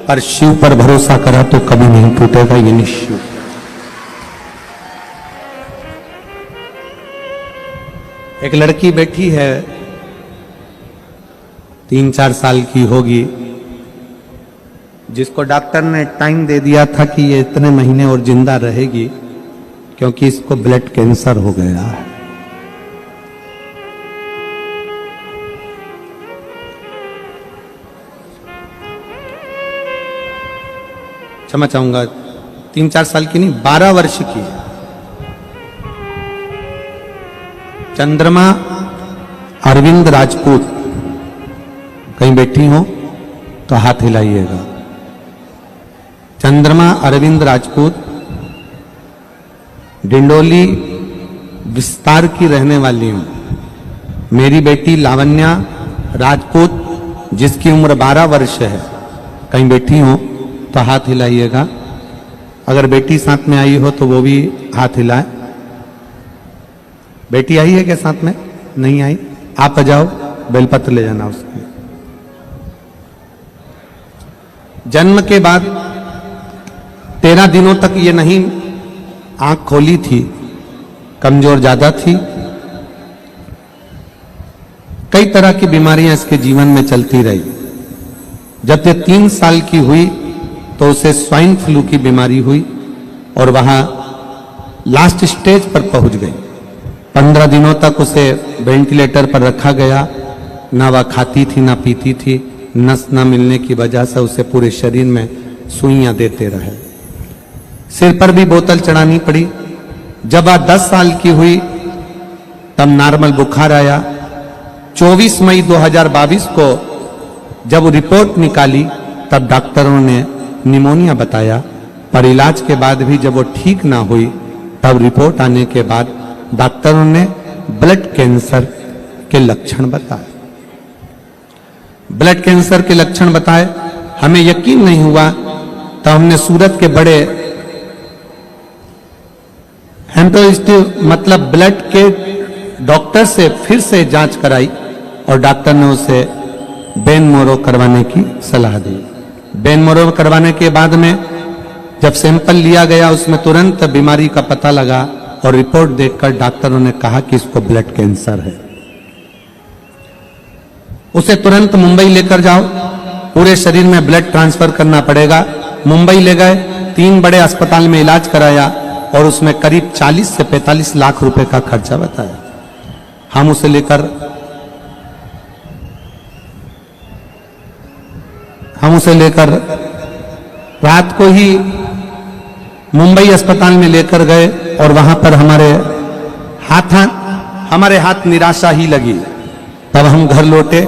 पर शिव पर भरोसा करा तो कभी नहीं टूटेगा, ये निश्चित। एक लड़की बैठी है, 3-4 साल की होगी, जिसको डॉक्टर ने टाइम दे दिया था कि ये इतने महीने और जिंदा रहेगी, क्योंकि इसको ब्लड कैंसर हो गया है। क्षमा चाहूंगा, 3-4 साल की नहीं, 12 वर्ष की है। चंद्रमा अरविंद राजपूत, कहीं बैठी हो तो हाथ हिलाइएगा। चंद्रमा अरविंद राजपूत डिंडोली विस्तार की रहने वाली हूं। मेरी बेटी लावण्या राजपूत, जिसकी उम्र 12 वर्ष है, कहीं बैठी हो तो हाथ हिलाइएगा। अगर बेटी साथ में आई हो तो वो भी हाथ हिलाए। बेटी आई है क्या साथ में? नहीं आई? आप आ जाओ, बेलपत्र ले जाना उसके। जन्म के बाद 13 दिनों तक ये नहीं आंख खोली थी, कमजोर ज्यादा थी। कई तरह की बीमारियां इसके जीवन में चलती रही। जब ये 3 साल की हुई तो उसे स्वाइन फ्लू की बीमारी हुई और वहां लास्ट स्टेज पर पहुंच गई। 15 दिनों तक उसे वेंटिलेटर पर रखा गया। ना वह खाती थी ना पीती थी। नस न मिलने की वजह से उसे पूरे शरीर में सुइयां देते रहे। सिर पर भी बोतल चढ़ानी पड़ी। जब वह 10 साल की हुई तब नॉर्मल बुखार आया। 24 मई 2022 को जब रिपोर्ट निकाली तब डॉक्टरों ने निमोनिया बताया, पर इलाज के बाद भी जब वो ठीक ना हुई तब रिपोर्ट आने के बाद डॉक्टरों ने ब्लड कैंसर के लक्षण बताए। ब्लड कैंसर के लक्षण बताए, हमें यकीन नहीं हुआ। तो हमने सूरत के बड़े हेमटोलॉजिस्ट मतलब ब्लड के डॉक्टर से फिर से जांच कराई और डॉक्टर ने उसे बेन मोरो करवाने की सलाह दी। बेन मोरो करवाने के बाद में जब सैंपल लिया गया उसमें तुरंत बीमारी का पता लगा और रिपोर्ट देखकर डॉक्टरों ने कहा कि इसको ब्लड कैंसर है। उसे तुरंत मुंबई लेकर जाओ, पूरे शरीर में ब्लड ट्रांसफर करना पड़ेगा। मुंबई ले गए, 3 बड़े अस्पताल में इलाज कराया और उसमें करीब 40 से 45 लाख रुपए का खर्चा बताया। हम उसे लेकर रात को ही मुंबई अस्पताल में लेकर गए और वहां पर हमारे हाथ निराशा ही लगी। तब हम घर लौटे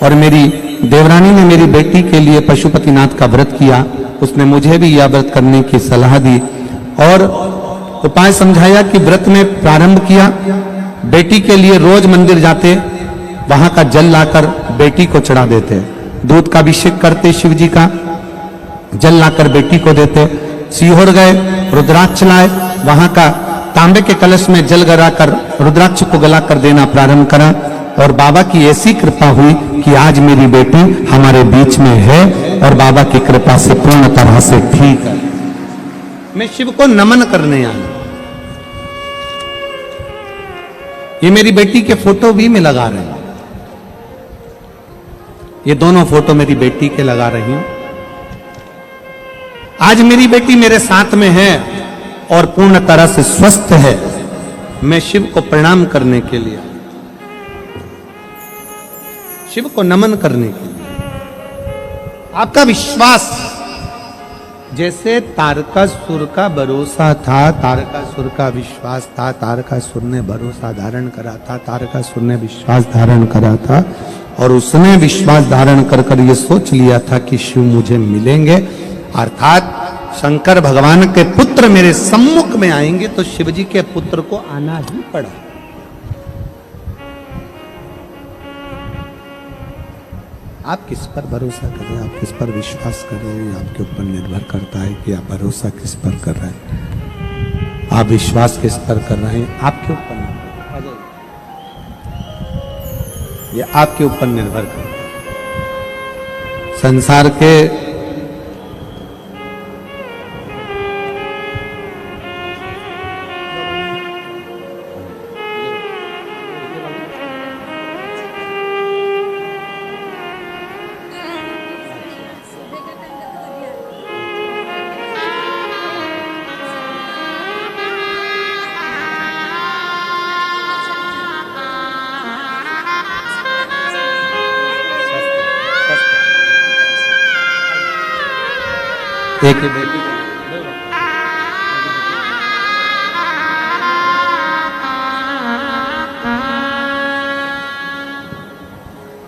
और मेरी देवरानी ने मेरी बेटी के लिए पशुपतिनाथ का व्रत किया। उसने मुझे भी यह व्रत करने की सलाह दी और उपाय समझाया कि व्रत में प्रारंभ किया। बेटी के लिए रोज मंदिर जाते, वहां का जल लाकर बेटी को चढ़ा देते, दूध का अभिषेक करते, शिव जी का जल लाकर बेटी को देते। सीहोर गए, रुद्राक्ष लाए, वहां का तांबे के कलश में जल गलाकर रुद्राक्ष को गलाकर देना प्रारंभ करा और बाबा की ऐसी कृपा हुई कि आज मेरी बेटी हमारे बीच में है और बाबा की कृपा से पूर्ण तरह से ठीक है। मैं शिव को नमन करने आया। ये मेरी बेटी के फोटो भी मैं लगा रही हूं। ये दोनों फोटो मेरी बेटी के लगा रही हूं। आज मेरी बेटी मेरे साथ में है और पूर्ण तरह से स्वस्थ है। मैं शिव को प्रणाम करने के लिए, शिव को नमन करने के लिए। आपका विश्वास, जैसे तारकासुर का भरोसा था, तारकासुर का विश्वास था, तारकासुर ने भरोसा धारण करा था, तारकासुर ने विश्वास धारण करा था और उसने विश्वास धारण कर कर ये सोच लिया था कि शिव मुझे मिलेंगे, अर्थात शंकर भगवान के पुत्र मेरे सम्मुख में आएंगे, तो शिव जी के पुत्र को आना ही पड़ा। आप किस पर भरोसा करें, आप किस पर विश्वास करें, ये आपके ऊपर निर्भर करता है कि आप भरोसा किस पर कर रहे हैं, आप विश्वास किस पर कर रहे हैं, आपके ऊपर निर्भर, ये आपके ऊपर निर्भर करता है। संसार के एक ही बेटी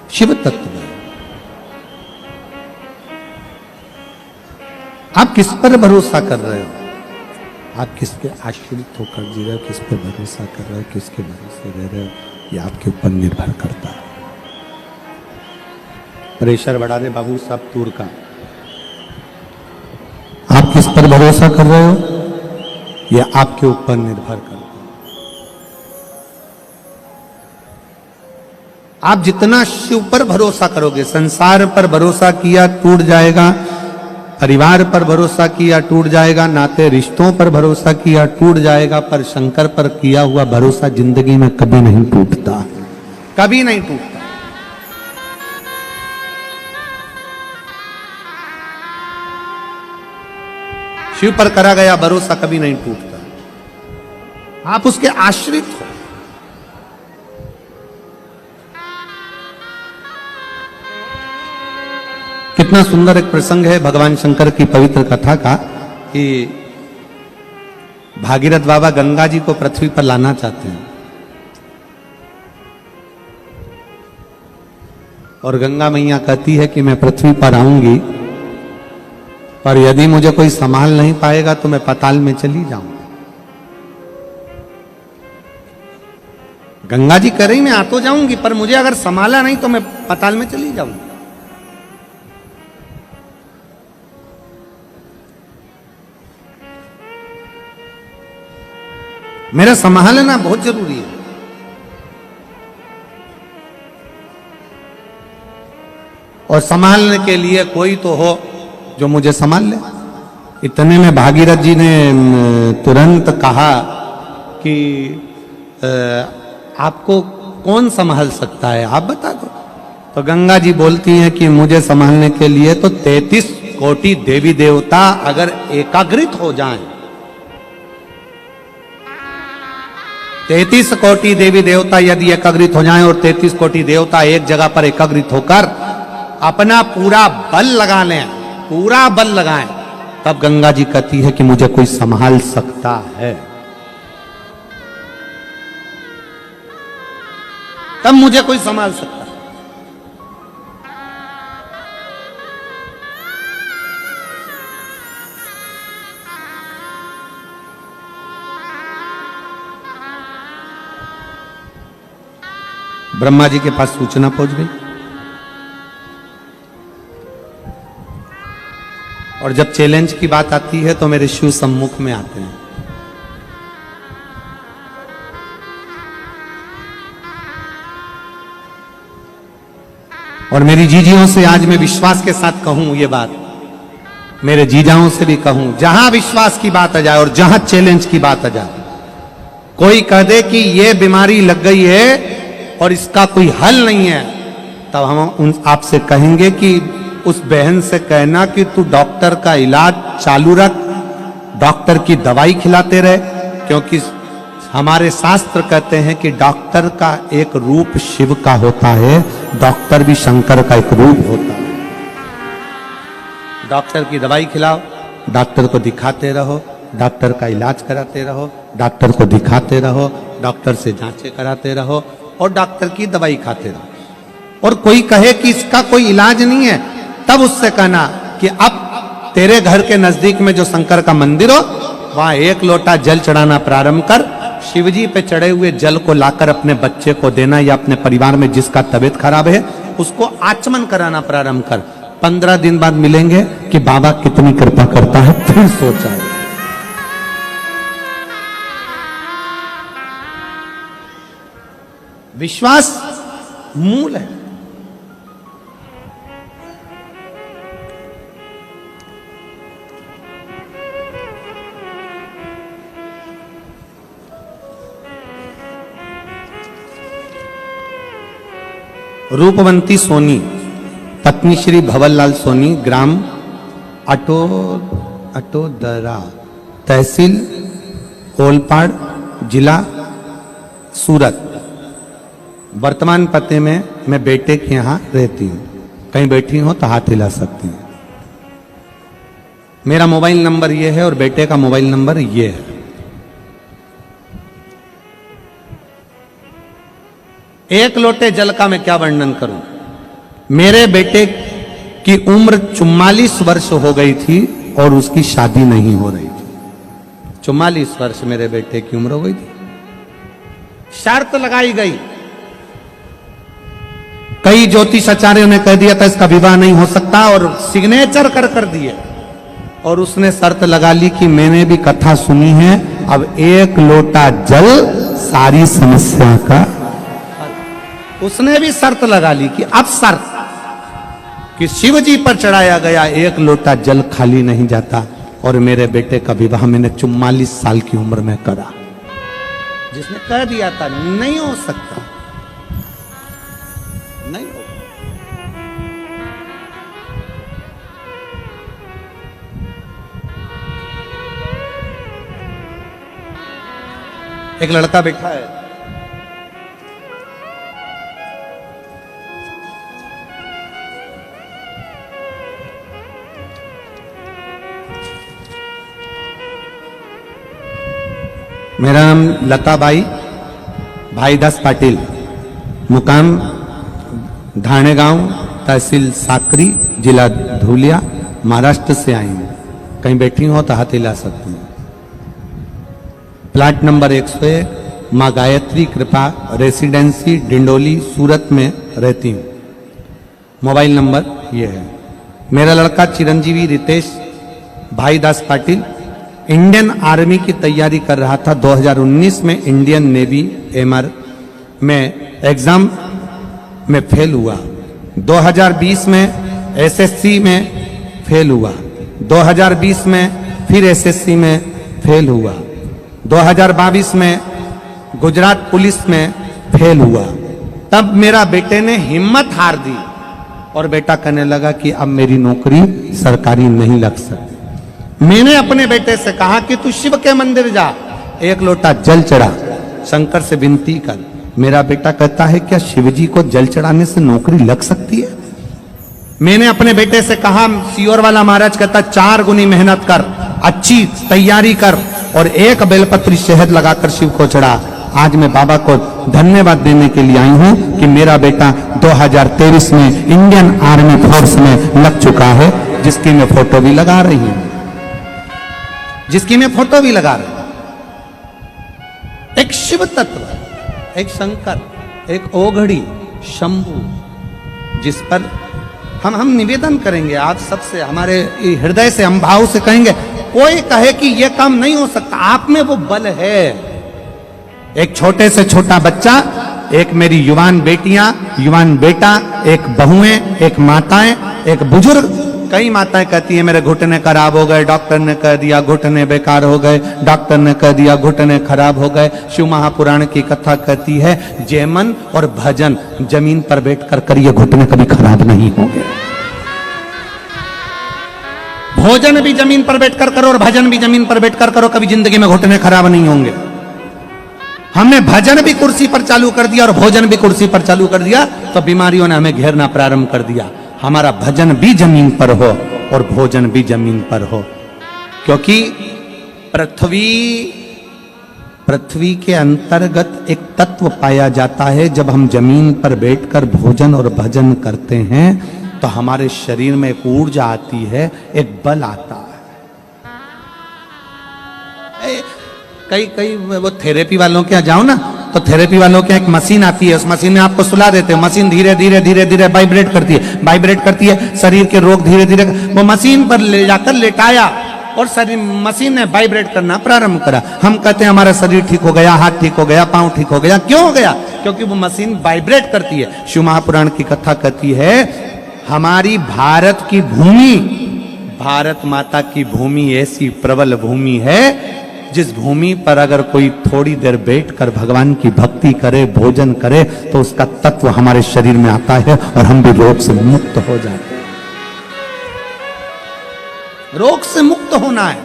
शिव तत्व में आप किस पर भरोसा कर रहे हो, आप किसके आश्रित होकर जी रहे हो, किस पर भरोसा कर रहे हो, किसके भरोसे रह रहे हो, ये आपके ऊपर निर्भर करता है। प्रेशर बढ़ा दे बाबू साहब तूर का। आप किस पर भरोसा कर रहे हो, यह आपके ऊपर निर्भर करता है। आप जितना शिव पर भरोसा करोगे, संसार पर भरोसा किया टूट जाएगा, परिवार पर भरोसा किया टूट जाएगा, नाते रिश्तों पर भरोसा किया टूट जाएगा, पर शंकर पर किया हुआ भरोसा जिंदगी में कभी नहीं टूटता, कभी नहीं टूटता। शिव पर करा गया भरोसा कभी नहीं टूटता। आप उसके आश्रित हो। कितना सुंदर एक प्रसंग है भगवान शंकर की पवित्र कथा का कि भागीरथ बाबा गंगा जी को पृथ्वी पर लाना चाहते हैं और गंगा मैया कहती है कि मैं पृथ्वी पर आऊंगी, पर यदि मुझे कोई संभाल नहीं पाएगा तो मैं पाताल में चली जाऊंगी। गंगा जी कह रही मैं आ तो जाऊंगी, पर मुझे अगर संभाला नहीं तो मैं पाताल में चली जाऊंगी। मेरा संभालना बहुत जरूरी है। और संभालने के लिए कोई तो हो जो मुझे संभाल ले। इतने में भागीरथ जी ने तुरंत कहा कि आपको कौन संभाल सकता है, आप बता दो। तो गंगा जी बोलती हैं कि मुझे संभालने के लिए तो 33 कोटि देवी देवता अगर एकाग्रित हो जाएं, 33 कोटि देवी देवता यदि एकाग्रित हो जाएं और 33 कोटि देवता एक जगह पर एकाग्रित होकर अपना पूरा बल लगा लें, पूरा बल लगाएं, तब गंगा जी कहती है कि मुझे कोई संभाल सकता है, तब मुझे कोई संभाल सकता है। ब्रह्मा जी के पास सूचना पहुंच गई और जब चैलेंज की बात आती है तो मेरे शिव सम्मुख में आते हैं। और मेरी जीजियों से आज मैं विश्वास के साथ कहूं ये बात, मेरे जीजाओं से भी कहूं, जहां विश्वास की बात आ जाए और जहां चैलेंज की बात आ जाए, कोई कह दे कि ये बीमारी लग गई है और इसका कोई हल नहीं है, तब हम आपसे कहेंगे कि उस बहन से कहना कि तू डॉक्टर का इलाज चालू रख, डॉक्टर की दवाई खिलाते रहे, क्योंकि हमारे शास्त्र कहते हैं कि डॉक्टर का एक रूप शिव का होता है, डॉक्टर भी शंकर का एक रूप होता है। डॉक्टर की दवाई खिलाओ, डॉक्टर को दिखाते रहो, डॉक्टर का इलाज कराते रहो, डॉक्टर को दिखाते रहो, डॉक्टर से जांचें कराते रहो और डॉक्टर की दवाई खाते रहो। और कोई कहे कि इसका कोई इलाज नहीं है, तब उससे कहना कि अब तेरे घर के नजदीक में जो शंकर का मंदिर हो, वहां एक लोटा जल चढ़ाना प्रारंभ कर, शिवजी पे चढ़े हुए जल को लाकर अपने बच्चे को देना या अपने परिवार में जिसका तबीयत खराब है उसको आचमन कराना प्रारंभ कर। 15 दिन बाद मिलेंगे कि बाबा कितनी कृपा करता है, फिर सोचा है। विश्वास मूल है। रूपवंती सोनी, पत्नी श्री भवरलाल सोनी, ग्राम अटोदरा, तहसील ओलपाड़, जिला सूरत। वर्तमान पते में मैं बेटे के यहाँ रहती हूँ। कहीं बैठी हो तो हाथ हिला सकती हैं। मेरा मोबाइल नंबर ये है और बेटे का मोबाइल नंबर ये है। एक लोटे जल का मैं क्या वर्णन करूं। मेरे बेटे की उम्र 44 वर्ष हो गई थी और उसकी शादी नहीं हो रही थी। 44 वर्ष मेरे बेटे की उम्र हो गई थी। शर्त लगाई गई, कई ज्योतिष आचार्यों ने कह दिया था इसका विवाह नहीं हो सकता और सिग्नेचर कर दिए। और उसने शर्त लगा ली कि मैंने भी कथा सुनी है, अब एक लोटा जल सारी समस्या का। उसने भी शर्त लगा ली कि अब शर्त कि शिव जी पर चढ़ाया गया एक लोटा जल खाली नहीं जाता। और मेरे बेटे का विवाह मैंने 44 साल की उम्र में करा। जिसने कह दिया था नहीं हो सकता, नहीं हो। एक लड़का बैठा है, मेरा नाम लताबाई भाईदास पाटिल, मुकाम धाणेगांव, तहसील साकरी, जिला धुलिया, महाराष्ट्र से आई हूँ। कहीं बैठी हो तो हाथ हिला सकती हूँ। प्लाट नंबर 101, माँ गायत्री कृपा रेसिडेंसी, डिंडोली, सूरत में रहती हूँ। मोबाइल नंबर ये है। मेरा लड़का चिरंजीवी रितेश भाईदास पाटिल इंडियन आर्मी की तैयारी कर रहा था। 2019 में इंडियन नेवी एमआर में एग्जाम में फेल हुआ। 2020 में एसएससी में फेल हुआ। 2020 में फिर एसएससी में फेल हुआ। 2022 में गुजरात पुलिस में फेल हुआ। तब मेरा बेटे ने हिम्मत हार दी और बेटा कहने लगा कि अब मेरी नौकरी सरकारी नहीं लग सकती। मैंने अपने बेटे से कहा कि तू शिव के मंदिर जा, एक लोटा जल चढ़ा, शंकर से विनती कर। मेरा बेटा कहता है क्या शिव जी को जल चढ़ाने से नौकरी लग सकती है? मैंने अपने बेटे से कहा, सियोर वाला महाराज कहता 4 गुनी मेहनत कर, अच्छी तैयारी कर और एक बेलपत्री शहद लगाकर शिव को चढ़ा। आज मैं बाबा को धन्यवाद देने के लिए आई हूं कि मेरा बेटा 2023 में इंडियन आर्मी फोर्स में लग चुका है, जिसकी मैं फोटो भी लगा रही हूं, जिसकी मैं फोटो भी लगा रहा हूं। एक शिव तत्व, एक शंकर, एक ओघड़ी, शंभु, जिस पर हम निवेदन करेंगे आप सबसे, हमारे हृदय से, हम भाव से कहेंगे। कोई कहे कि यह काम नहीं हो सकता, आप में वो बल है। एक छोटे से छोटा बच्चा, एक मेरी युवान बेटियां, युवान बेटा, एक बहुएं, एक माताएं, एक बुजुर्ग। कई माताएं कहती हैं मेरे घुटने खराब हो गए, डॉक्टर ने कह दिया घुटने बेकार हो गए, डॉक्टर ने कह दिया घुटने खराब हो गए। शिव महापुराण की कथा कहती है जयमन और भजन जमीन पर बैठ कर करिए, घुटने कभी खराब नहीं होंगे। भोजन भी जमीन पर बैठकर करो और भजन भी जमीन पर बैठकर करो, कभी जिंदगी में घुटने खराब नहीं होंगे। हमने भजन भी कुर्सी पर चालू कर दिया और भोजन भी कुर्सी पर चालू कर दिया तो बीमारियों ने हमें घेरना प्रारंभ कर दिया। हमारा भजन भी जमीन पर हो और भोजन भी जमीन पर हो, क्योंकि पृथ्वी के अंतर्गत एक तत्व पाया जाता है। जब हम जमीन पर बैठकर भोजन और भजन करते हैं तो हमारे शरीर में एक ऊर्जा आती है, एक बल आता है। कई वो थेरेपी वालों के यहाँ जाओ ना, तो थेरेपी वालों के एक मशीन आती है, उस मशीन में आपको सुला देते हैं। मशीन धीरे धीरे धीरे धीरे वाइब्रेट करती है, शरीर के रोग धीरे धीरे, वो मशीन पर ले जाकर लेटाया और शरीर, मशीन ने वाइब्रेट करना प्रारंभ करा। हम कहते हैं हमारा शरीर ठीक हो गया, हाथ ठीक हो गया, पांव ठीक हो गया। क्यों हो गया? क्योंकि वो मशीन वाइब्रेट करती है। शिव महापुराण की कथा कहती है हमारी भारत की भूमि, भारत माता की भूमि ऐसी प्रबल भूमि है जिस भूमि पर अगर कोई थोड़ी देर बैठकर भगवान की भक्ति करे, भोजन करे, तो उसका तत्व हमारे शरीर में आता है और हम भी रोग से मुक्त हो जाते हैं। रोग से मुक्त होना है,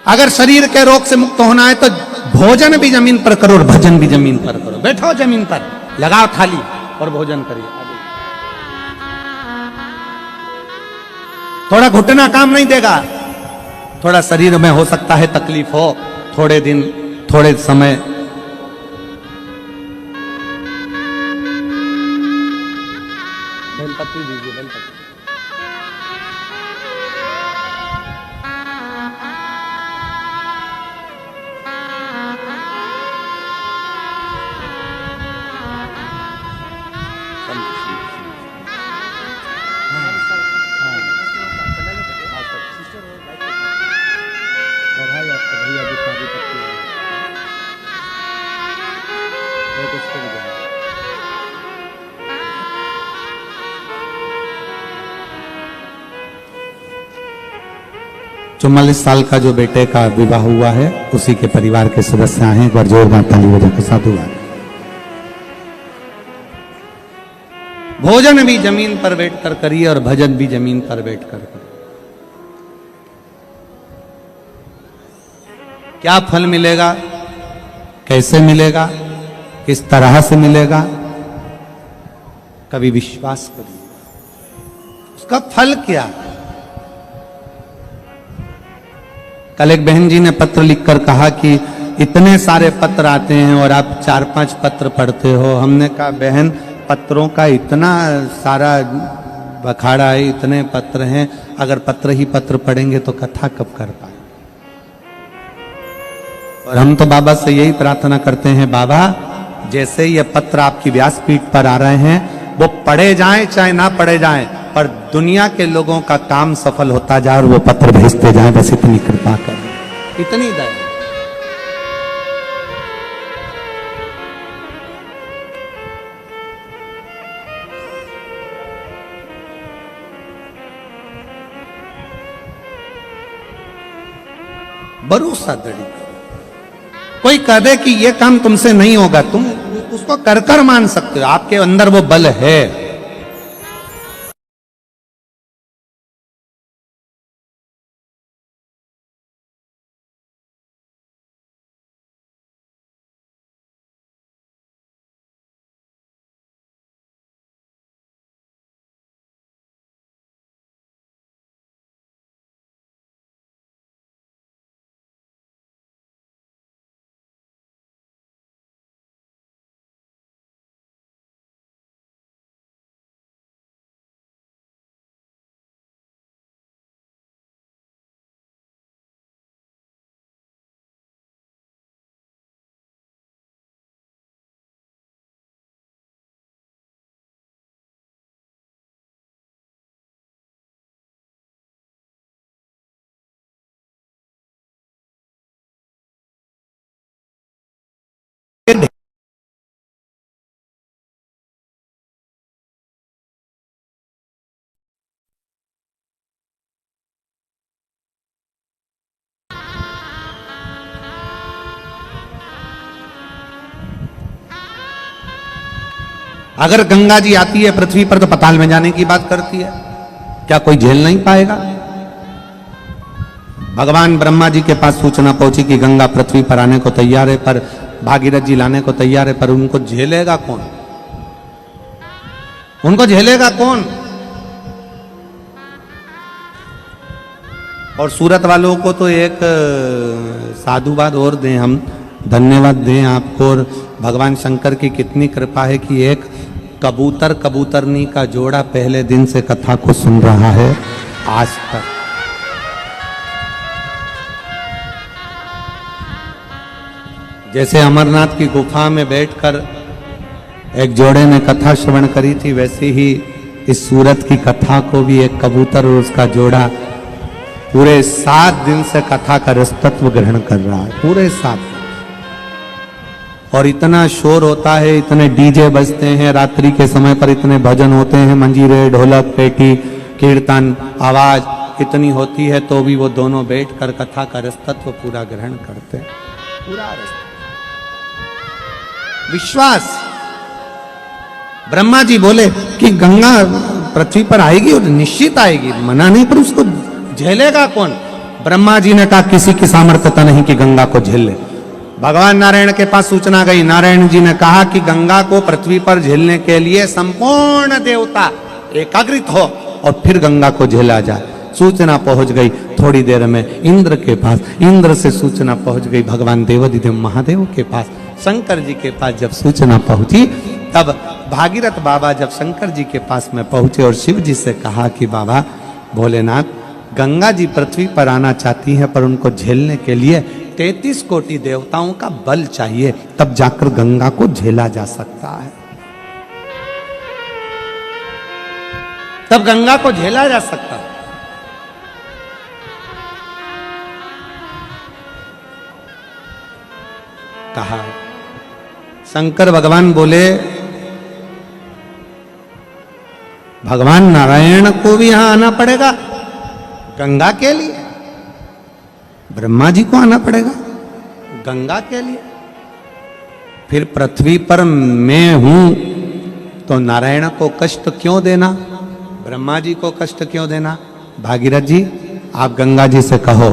अगर शरीर के रोग से मुक्त होना है तो भोजन भी जमीन पर करो और भजन भी जमीन पर करो। बैठो जमीन पर, लगाओ थाली और भोजन करिए। थोड़ा घुटना काम नहीं देगा, थोड़ा शरीर में हो सकता है तकलीफ हो, थोड़े दिन, थोड़े समय। बेलपत्री दीजिए, बेलपत्री। चौवालीस साल का जो बेटे का विवाह हुआ है उसी के परिवार के सदस्य आए हैं। एक बार जोरदार ताली बजाकर साधुवाद। भोजन भी जमीन पर बैठकर करिए और भजन भी जमीन पर बैठकर करिए। क्या फल मिलेगा, कैसे मिलेगा, किस तरह से मिलेगा, कभी विश्वास करिए। उसका फल क्या? कल एक बहन जी ने पत्र लिखकर कहा कि इतने सारे पत्र आते हैं और आप 4-5 पत्र पढ़ते हो। हमने कहा बहन, पत्रों का इतना सारा बखाड़ा है, इतने पत्र हैं, अगर पत्र ही पत्र पढ़ेंगे तो कथा कब कर पाए। और हम तो बाबा से यही प्रार्थना करते हैं, बाबा जैसे ये पत्र आपकी व्यासपीठ पर आ रहे हैं वो पढ़े जाएं चाहे ना पढ़े जाएं, पर दुनिया के लोगों का काम सफल होता जाए और वो पत्र भेजते जाएं, बस इतनी कृपा करें, इतनी दया। भरोसा दड़ी करो। कोई कह दे कि ये काम तुमसे नहीं होगा, तुम उसको कर कर मान सकते हो, आपके अंदर वो बल है। अगर गंगा जी आती है पृथ्वी पर तो पाताल में जाने की बात करती है। क्या कोई झेल नहीं पाएगा? भगवान ब्रह्मा जी के पास सूचना पहुंची कि गंगा पृथ्वी पर आने को तैयार है, पर भागीरथ जी लाने को तैयार है, पर उनको झेलेगा कौन? उनको झेलेगा कौन? और सूरत वालों को तो एक साधुवाद और दें, हम धन्यवाद दें आपको। और भगवान शंकर की कितनी कृपा है कि एक कबूतर कबूतरनी का जोड़ा पहले दिन से कथा को सुन रहा है आज तक। जैसे अमरनाथ की गुफा में बैठकर एक जोड़े ने कथा श्रवण करी थी, वैसे ही इस सूरत की कथा को भी एक कबूतर और उसका जोड़ा पूरे 7 दिन से कथा का रसतत्व ग्रहण कर रहा है, पूरे 7 दिन। और इतना शोर होता है, इतने डीजे बजते हैं रात्रि के समय पर, इतने भजन होते हैं, मंजीरे, ढोलक, पेटी, कीर्तन, आवाज इतनी होती है, तो भी वो दोनों बैठकर कथा का रसतत्व पूरा ग्रहण करते हैं, पूरा रसतत्व। विश्वास। ब्रह्मा जी बोले कि गंगा पृथ्वी पर आएगी और निश्चित आएगी, मना नहीं, पर उसको झेलेगा कौन? ब्रह्मा जी ने कहा किसी की सामर्थ्यता नहीं कि गंगा को झेल ले। भगवान नारायण के पास सूचना गई, नारायण जी ने कहा कि गंगा को पृथ्वी पर झेलने के लिए संपूर्ण देवता एकाग्रित हो और फिर गंगा को झेला जाए। सूचना पहुंच गई थोड़ी देर में इंद्र के पास, इंद्र से सूचना पहुंच गई भगवान देवाधिदेव महादेव के पास, शंकर जी के पास जब सूचना पहुंची तब भागीरथ बाबा जब शंकर जी के पास में पहुंचे और शिव जी से कहा कि बाबा भोलेनाथ, गंगा जी पृथ्वी पर आना चाहती हैं, पर उनको झेलने के लिए 33 कोटि देवताओं का बल चाहिए, तब जाकर गंगा को झेला जा सकता है, तब गंगा को झेला जा सकता है। कहा शंकर भगवान बोले, भगवान नारायण को भी यहां आना पड़ेगा गंगा के लिए, ब्रह्मा जी को आना पड़ेगा गंगा के लिए, फिर पृथ्वी पर मैं हूं तो नारायण को कष्ट क्यों देना, ब्रह्मा जी को कष्ट क्यों देना? भागीरथ जी आप गंगा जी से कहो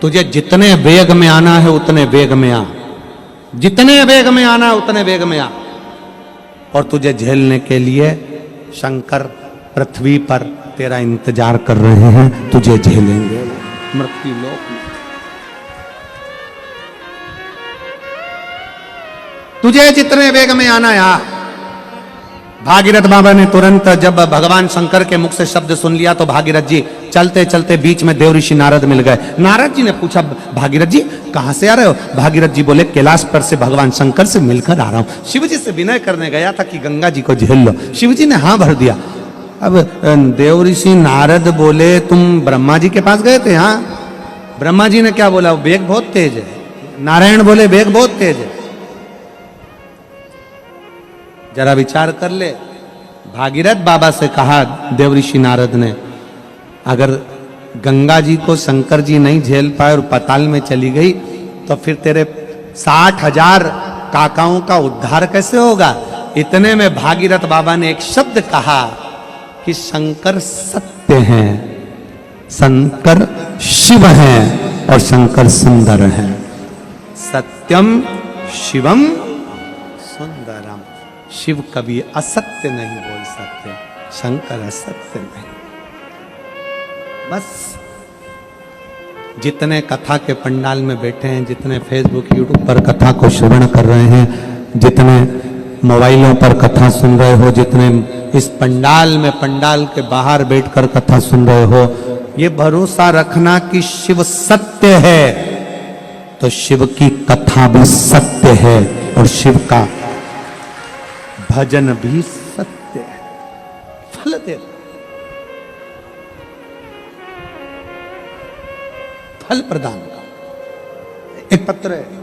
तुझे जितने वेग में आना है उतने वेग में आ, जितने वेग में आना है उतने वेग में आ, और तुझे झेलने के लिए शंकर पृथ्वी पर तेरा इंतजार कर रहे हैं, तुझे झेलेंगे मृत्यु लोक में, तुझे जितने वेग में आना है। भागीरथ बाबा ने तुरंत जब भगवान शंकर के मुख से शब्द सुन लिया तो भागीरथ जी चलते चलते बीच में देव ऋषि नारद मिल गए। नारद जी ने पूछा भागीरथ जी कहां से आ रहे हो? भागीरथ जी बोले कैलाश पर से भगवान शंकर से मिलकर आ रहा हूं। शिव जी से विनय करने गया था कि गंगा जी को झेल लो, शिव जी ने हाँ भर दिया। अब देव ऋषि नारद बोले तुम ब्रह्मा जी के पास गए थे? हाँ। ब्रह्मा जी ने क्या बोला? वेग बहुत तेज है। नारायण बोले वेग बहुत तेज है। जरा विचार कर ले। भागीरथ बाबा से कहा देव ऋषि नारद ने, अगर गंगा जी को शंकर जी नहीं झेल पाए और पाताल में चली गई तो फिर तेरे 60,000 काकाओं का उद्धार कैसे होगा? इतने में भागीरथ बाबा ने एक शब्द कहा कि शंकर सत्य हैं, शंकर शिव हैं और शंकर सुंदर हैं। सत्यम शिवम सुंदरम। शिव कभी असत्य नहीं बोल सकते, शंकर असत्य नहीं। बस जितने कथा के पंडाल में बैठे हैं, जितने फेसबुक यूट्यूब पर कथा को श्रवण कर रहे हैं, जितने मोबाइलों पर कथा सुन रहे हो, जितने इस पंडाल में पंडाल के बाहर बैठकर कथा सुन रहे हो, ये भरोसा रखना कि शिव सत्य है तो शिव की कथा भी सत्य है और शिव का भजन भी सत्य है, फल दे, फल प्रदान का। एक पत्र है,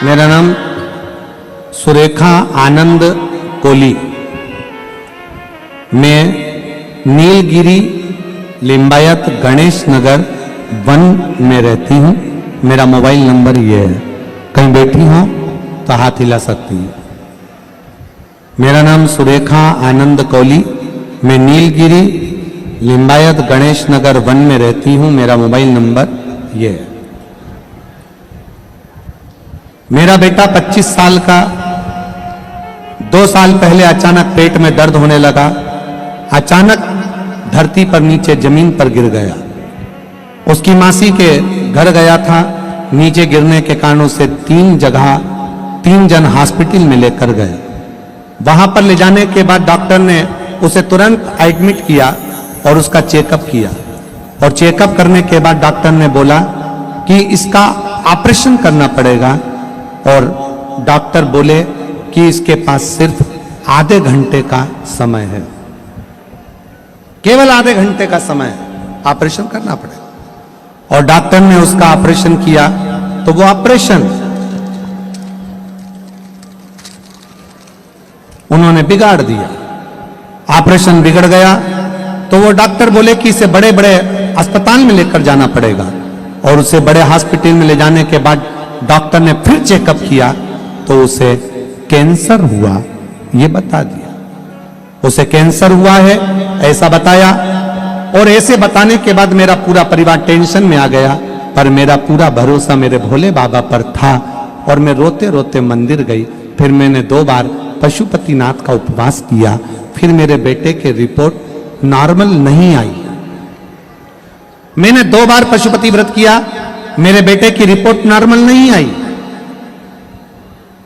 मेरा नाम सुरेखा आनंद कोली। मैं नीलगिरी लिंबायत गणेश नगर 1 में रहती हूँ। मेरा मोबाइल नंबर ये है, कहीं बैठी हो तो हाथ हिला सकती है। मेरा नाम सुरेखा आनंद कोली। मैं नीलगिरी लिंबायत गणेश नगर 1 में रहती हूँ। मेरा मोबाइल नंबर ये है। मेरा बेटा 25 साल का 2 साल पहले अचानक पेट में दर्द होने लगा। अचानक धरती पर नीचे जमीन पर गिर गया। उसकी मासी के घर गया था। नीचे गिरने के कारण उसे 3 जन हॉस्पिटल में लेकर गए। वहां पर ले जाने के बाद डॉक्टर ने उसे तुरंत एडमिट किया और उसका चेकअप किया। और चेकअप करने के बाद डॉक्टर ने बोला कि इसका ऑपरेशन करना पड़ेगा। और डॉक्टर बोले कि इसके पास सिर्फ आधे घंटे का समय है, केवल आधे घंटे का समय है, ऑपरेशन करना पड़ेगा। और डॉक्टर ने उसका ऑपरेशन किया तो वो ऑपरेशन उन्होंने बिगाड़ दिया। ऑपरेशन बिगड़ गया तो वो डॉक्टर बोले कि इसे बड़े बड़े अस्पताल में लेकर जाना पड़ेगा। और उसे बड़े हॉस्पिटल में ले जाने के बाद डॉक्टर ने फिर चेकअप किया तो उसे कैंसर हुआ, ये बता दिया। उसे कैंसर हुआ है ऐसा बताया। और ऐसे बताने के बाद मेरा पूरा परिवार टेंशन में आ गया। पर मेरा पूरा भरोसा मेरे भोले बाबा पर था और मैं रोते रोते मंदिर गई। फिर मैंने 2 बार पशुपतिनाथ का उपवास किया। फिर मेरे बेटे की रिपोर्ट नॉर्मल नहीं आई। मैंने 2 बार पशुपति व्रत किया, मेरे बेटे की रिपोर्ट नॉर्मल नहीं आई।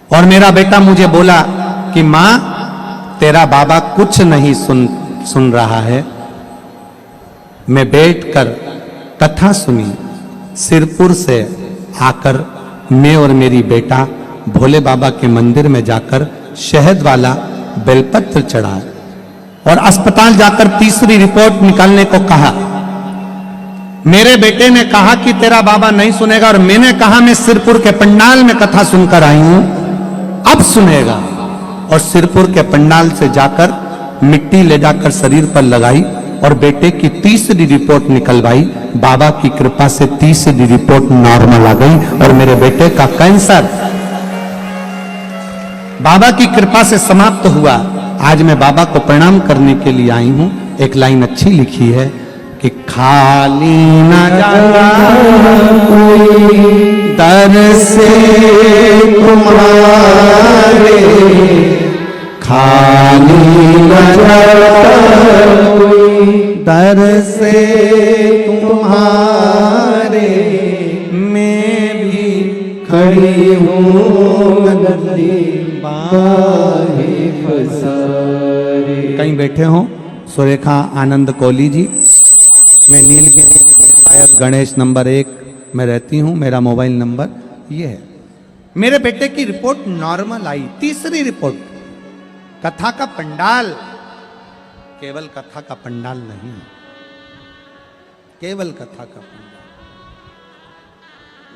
और मेरा बेटा मुझे बोला कि मां तेरा बाबा कुछ नहीं सुन रहा है। मैं बैठकर कथा सुनी। सिरपुर से आकर मैं और मेरी बेटा भोले बाबा के मंदिर में जाकर शहद वाला बेलपत्र चढ़ा और अस्पताल जाकर तीसरी रिपोर्ट निकालने को कहा। मेरे बेटे ने कहा कि तेरा बाबा नहीं सुनेगा। और मैंने कहा मैं सिरपुर के पंडाल में कथा सुनकर आई हूं, अब सुनेगा। और सिरपुर के पंडाल से जाकर मिट्टी ले जाकर शरीर पर लगाई और बेटे की तीसरी रिपोर्ट निकलवाई। बाबा की कृपा से तीसरी रिपोर्ट नॉर्मल आ गई और मेरे बेटे का कैंसर बाबा की कृपा से समाप्त हुआ। आज मैं बाबा को प्रणाम करने के लिए आई हूं। एक लाइन अच्छी लिखी है कि खाली न जाता कोई दर से तुम्हारे, खाली न जाता कोई दर से तुम्हारे, मैं भी खड़ी हूँ नदी बाहे फसारे। कहीं बैठे हो? सुरेखा आनंद कोली जी। मैं नीलगिरी लिंबायत गणेश नंबर 1 में रहती हूँ। मेरा मोबाइल नंबर ये है। मेरे बेटे की रिपोर्ट नॉर्मल आई, तीसरी रिपोर्ट। कथा का पंडाल, केवल कथा का पंडाल नहीं, केवल कथा का पंडाल,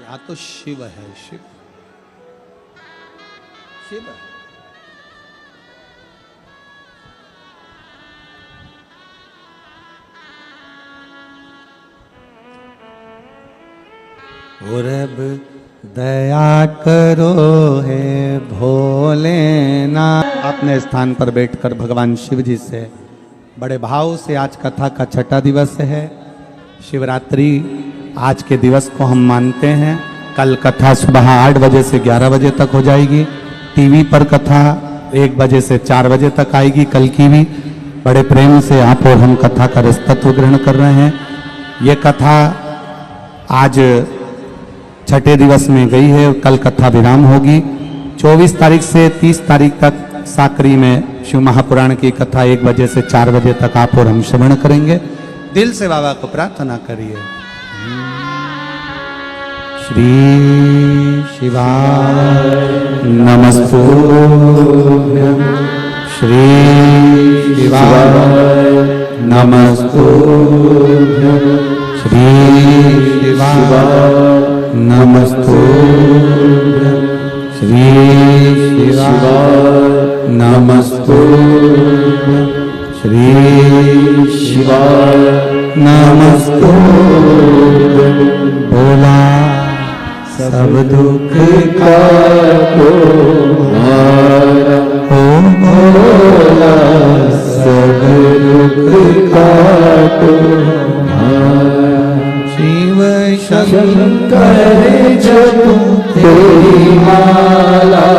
यहाँ तो शिव है, शिव शिव है। और अब दया करो है भोलेनाथ। अपने स्थान पर बैठकर भगवान शिव जी से बड़े भाव से, आज कथा का 6ठा दिवस है। शिवरात्रि आज के दिवस को हम मानते हैं। कल कथा सुबह 8 बजे से 11 बजे तक हो जाएगी। टीवी पर कथा 1 बजे से 4 बजे तक आएगी। कल की भी बड़े प्रेम से आप और हम कथा का रसतत्व ग्रहण कर रहे हैं। ये कथा आज 6ठे दिवस में गई है। कल कथा विराम होगी। 24 तारीख से 30 तारीख तक साकरी में शिव महापुराण की कथा 1 बजे से 4 बजे तक आप और हम श्रवण करेंगे। दिल से बाबा को प्रार्थना करिए। श्री शिवाय नमस्तुभ्यं, श्री शिवाय नमस्तुभ्यं, श्री शिवाय नमस्तुभ्यं, श्री शिवाय नमस्तुभ्यं श्री शिवाय नमस्तुभ्यं भोला सब दुख काटो हमारा ओ भोला सब दुख काटो हमारा शिव शंकर जपो तेरी माला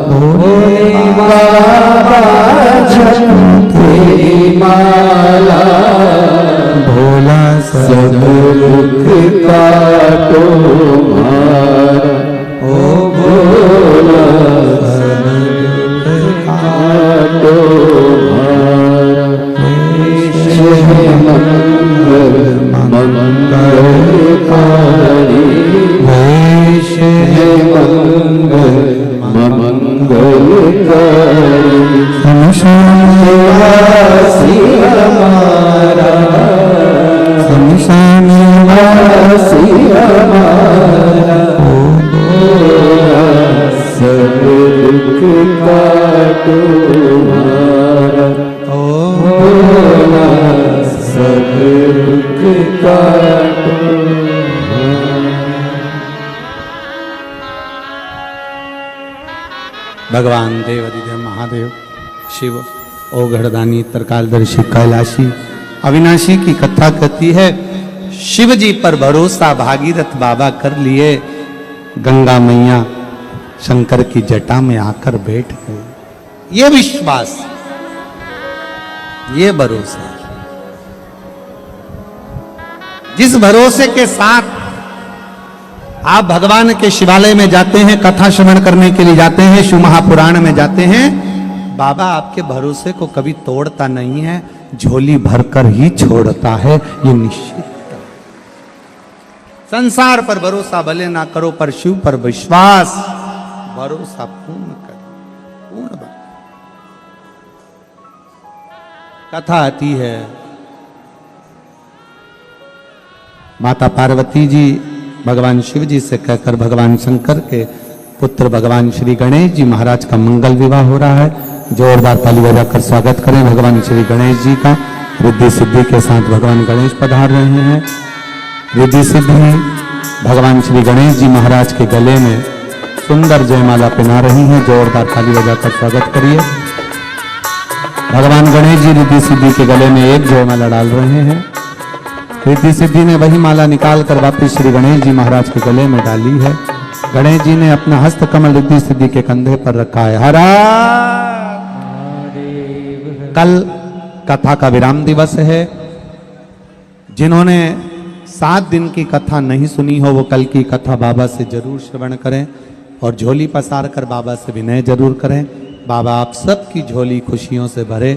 भोले बाबा जपो तेरी माला भोला सब दुख काटो हमारा ओ भोला सब दुख काटो हमारा मंगलकारी वेश मंगलकारी शमशानवासी हमारा शमशानवासी हमारा ओ भोला सब दुख काटो हमारा ओ भोला सब दुख काटो भगवान देवाधिदेव महादेव शिव ओघड़दानी तरकालदर्शी कैलाशी अविनाशी की कथा कहती है शिव जी पर भरोसा भागीरथ बाबा कर लिए गंगा मैया शंकर की जटा में आकर बैठ गए। ये विश्वास ये भरोसा जिस भरोसे के साथ आप भगवान के शिवालय में जाते हैं कथा श्रवण करने के लिए जाते हैं शिव महापुराण में जाते हैं बाबा आपके भरोसे को कभी तोड़ता नहीं है झोली भरकर ही छोड़ता है ये निश्चित। संसार पर भरोसा भले ना करो पर शिव पर विश्वास भरोसा पूर्ण करो पूर्ण कथा आती है माता पार्वती जी भगवान शिव जी से कहकर भगवान शंकर के पुत्र भगवान श्री गणेश जी महाराज का मंगल विवाह हो रहा है। जोरदार ताली बजाकर स्वागत करें भगवान श्री गणेश जी का। रिद्धि सिद्धि के साथ भगवान गणेश पधार रहे हैं। रिद्धि सिद्धि भगवान श्री गणेश जी महाराज के गले में सुंदर जयमाला पहना रही हैं। जोरदार ताली बजाकर स्वागत करिए। भगवान गणेश जी रिद्धि सिद्धि के गले में एक जयमाला डाल रहे हैं। रिद्धि सिद्धि ने वही माला निकाल कर वापिस श्री गणेश जी महाराज के गले में डाली है। गणेश जी ने अपना हस्त कमल रिद्धि सिद्धि के कंधे पर रखा है। हरा कल कथा का विराम दिवस है। जिन्होंने 7 दिन की कथा नहीं सुनी हो वो कल की कथा बाबा से जरूर श्रवण करें और झोली पसार कर बाबा से विनय जरूर करें। बाबा आप सबकी झोली खुशियों से भरे।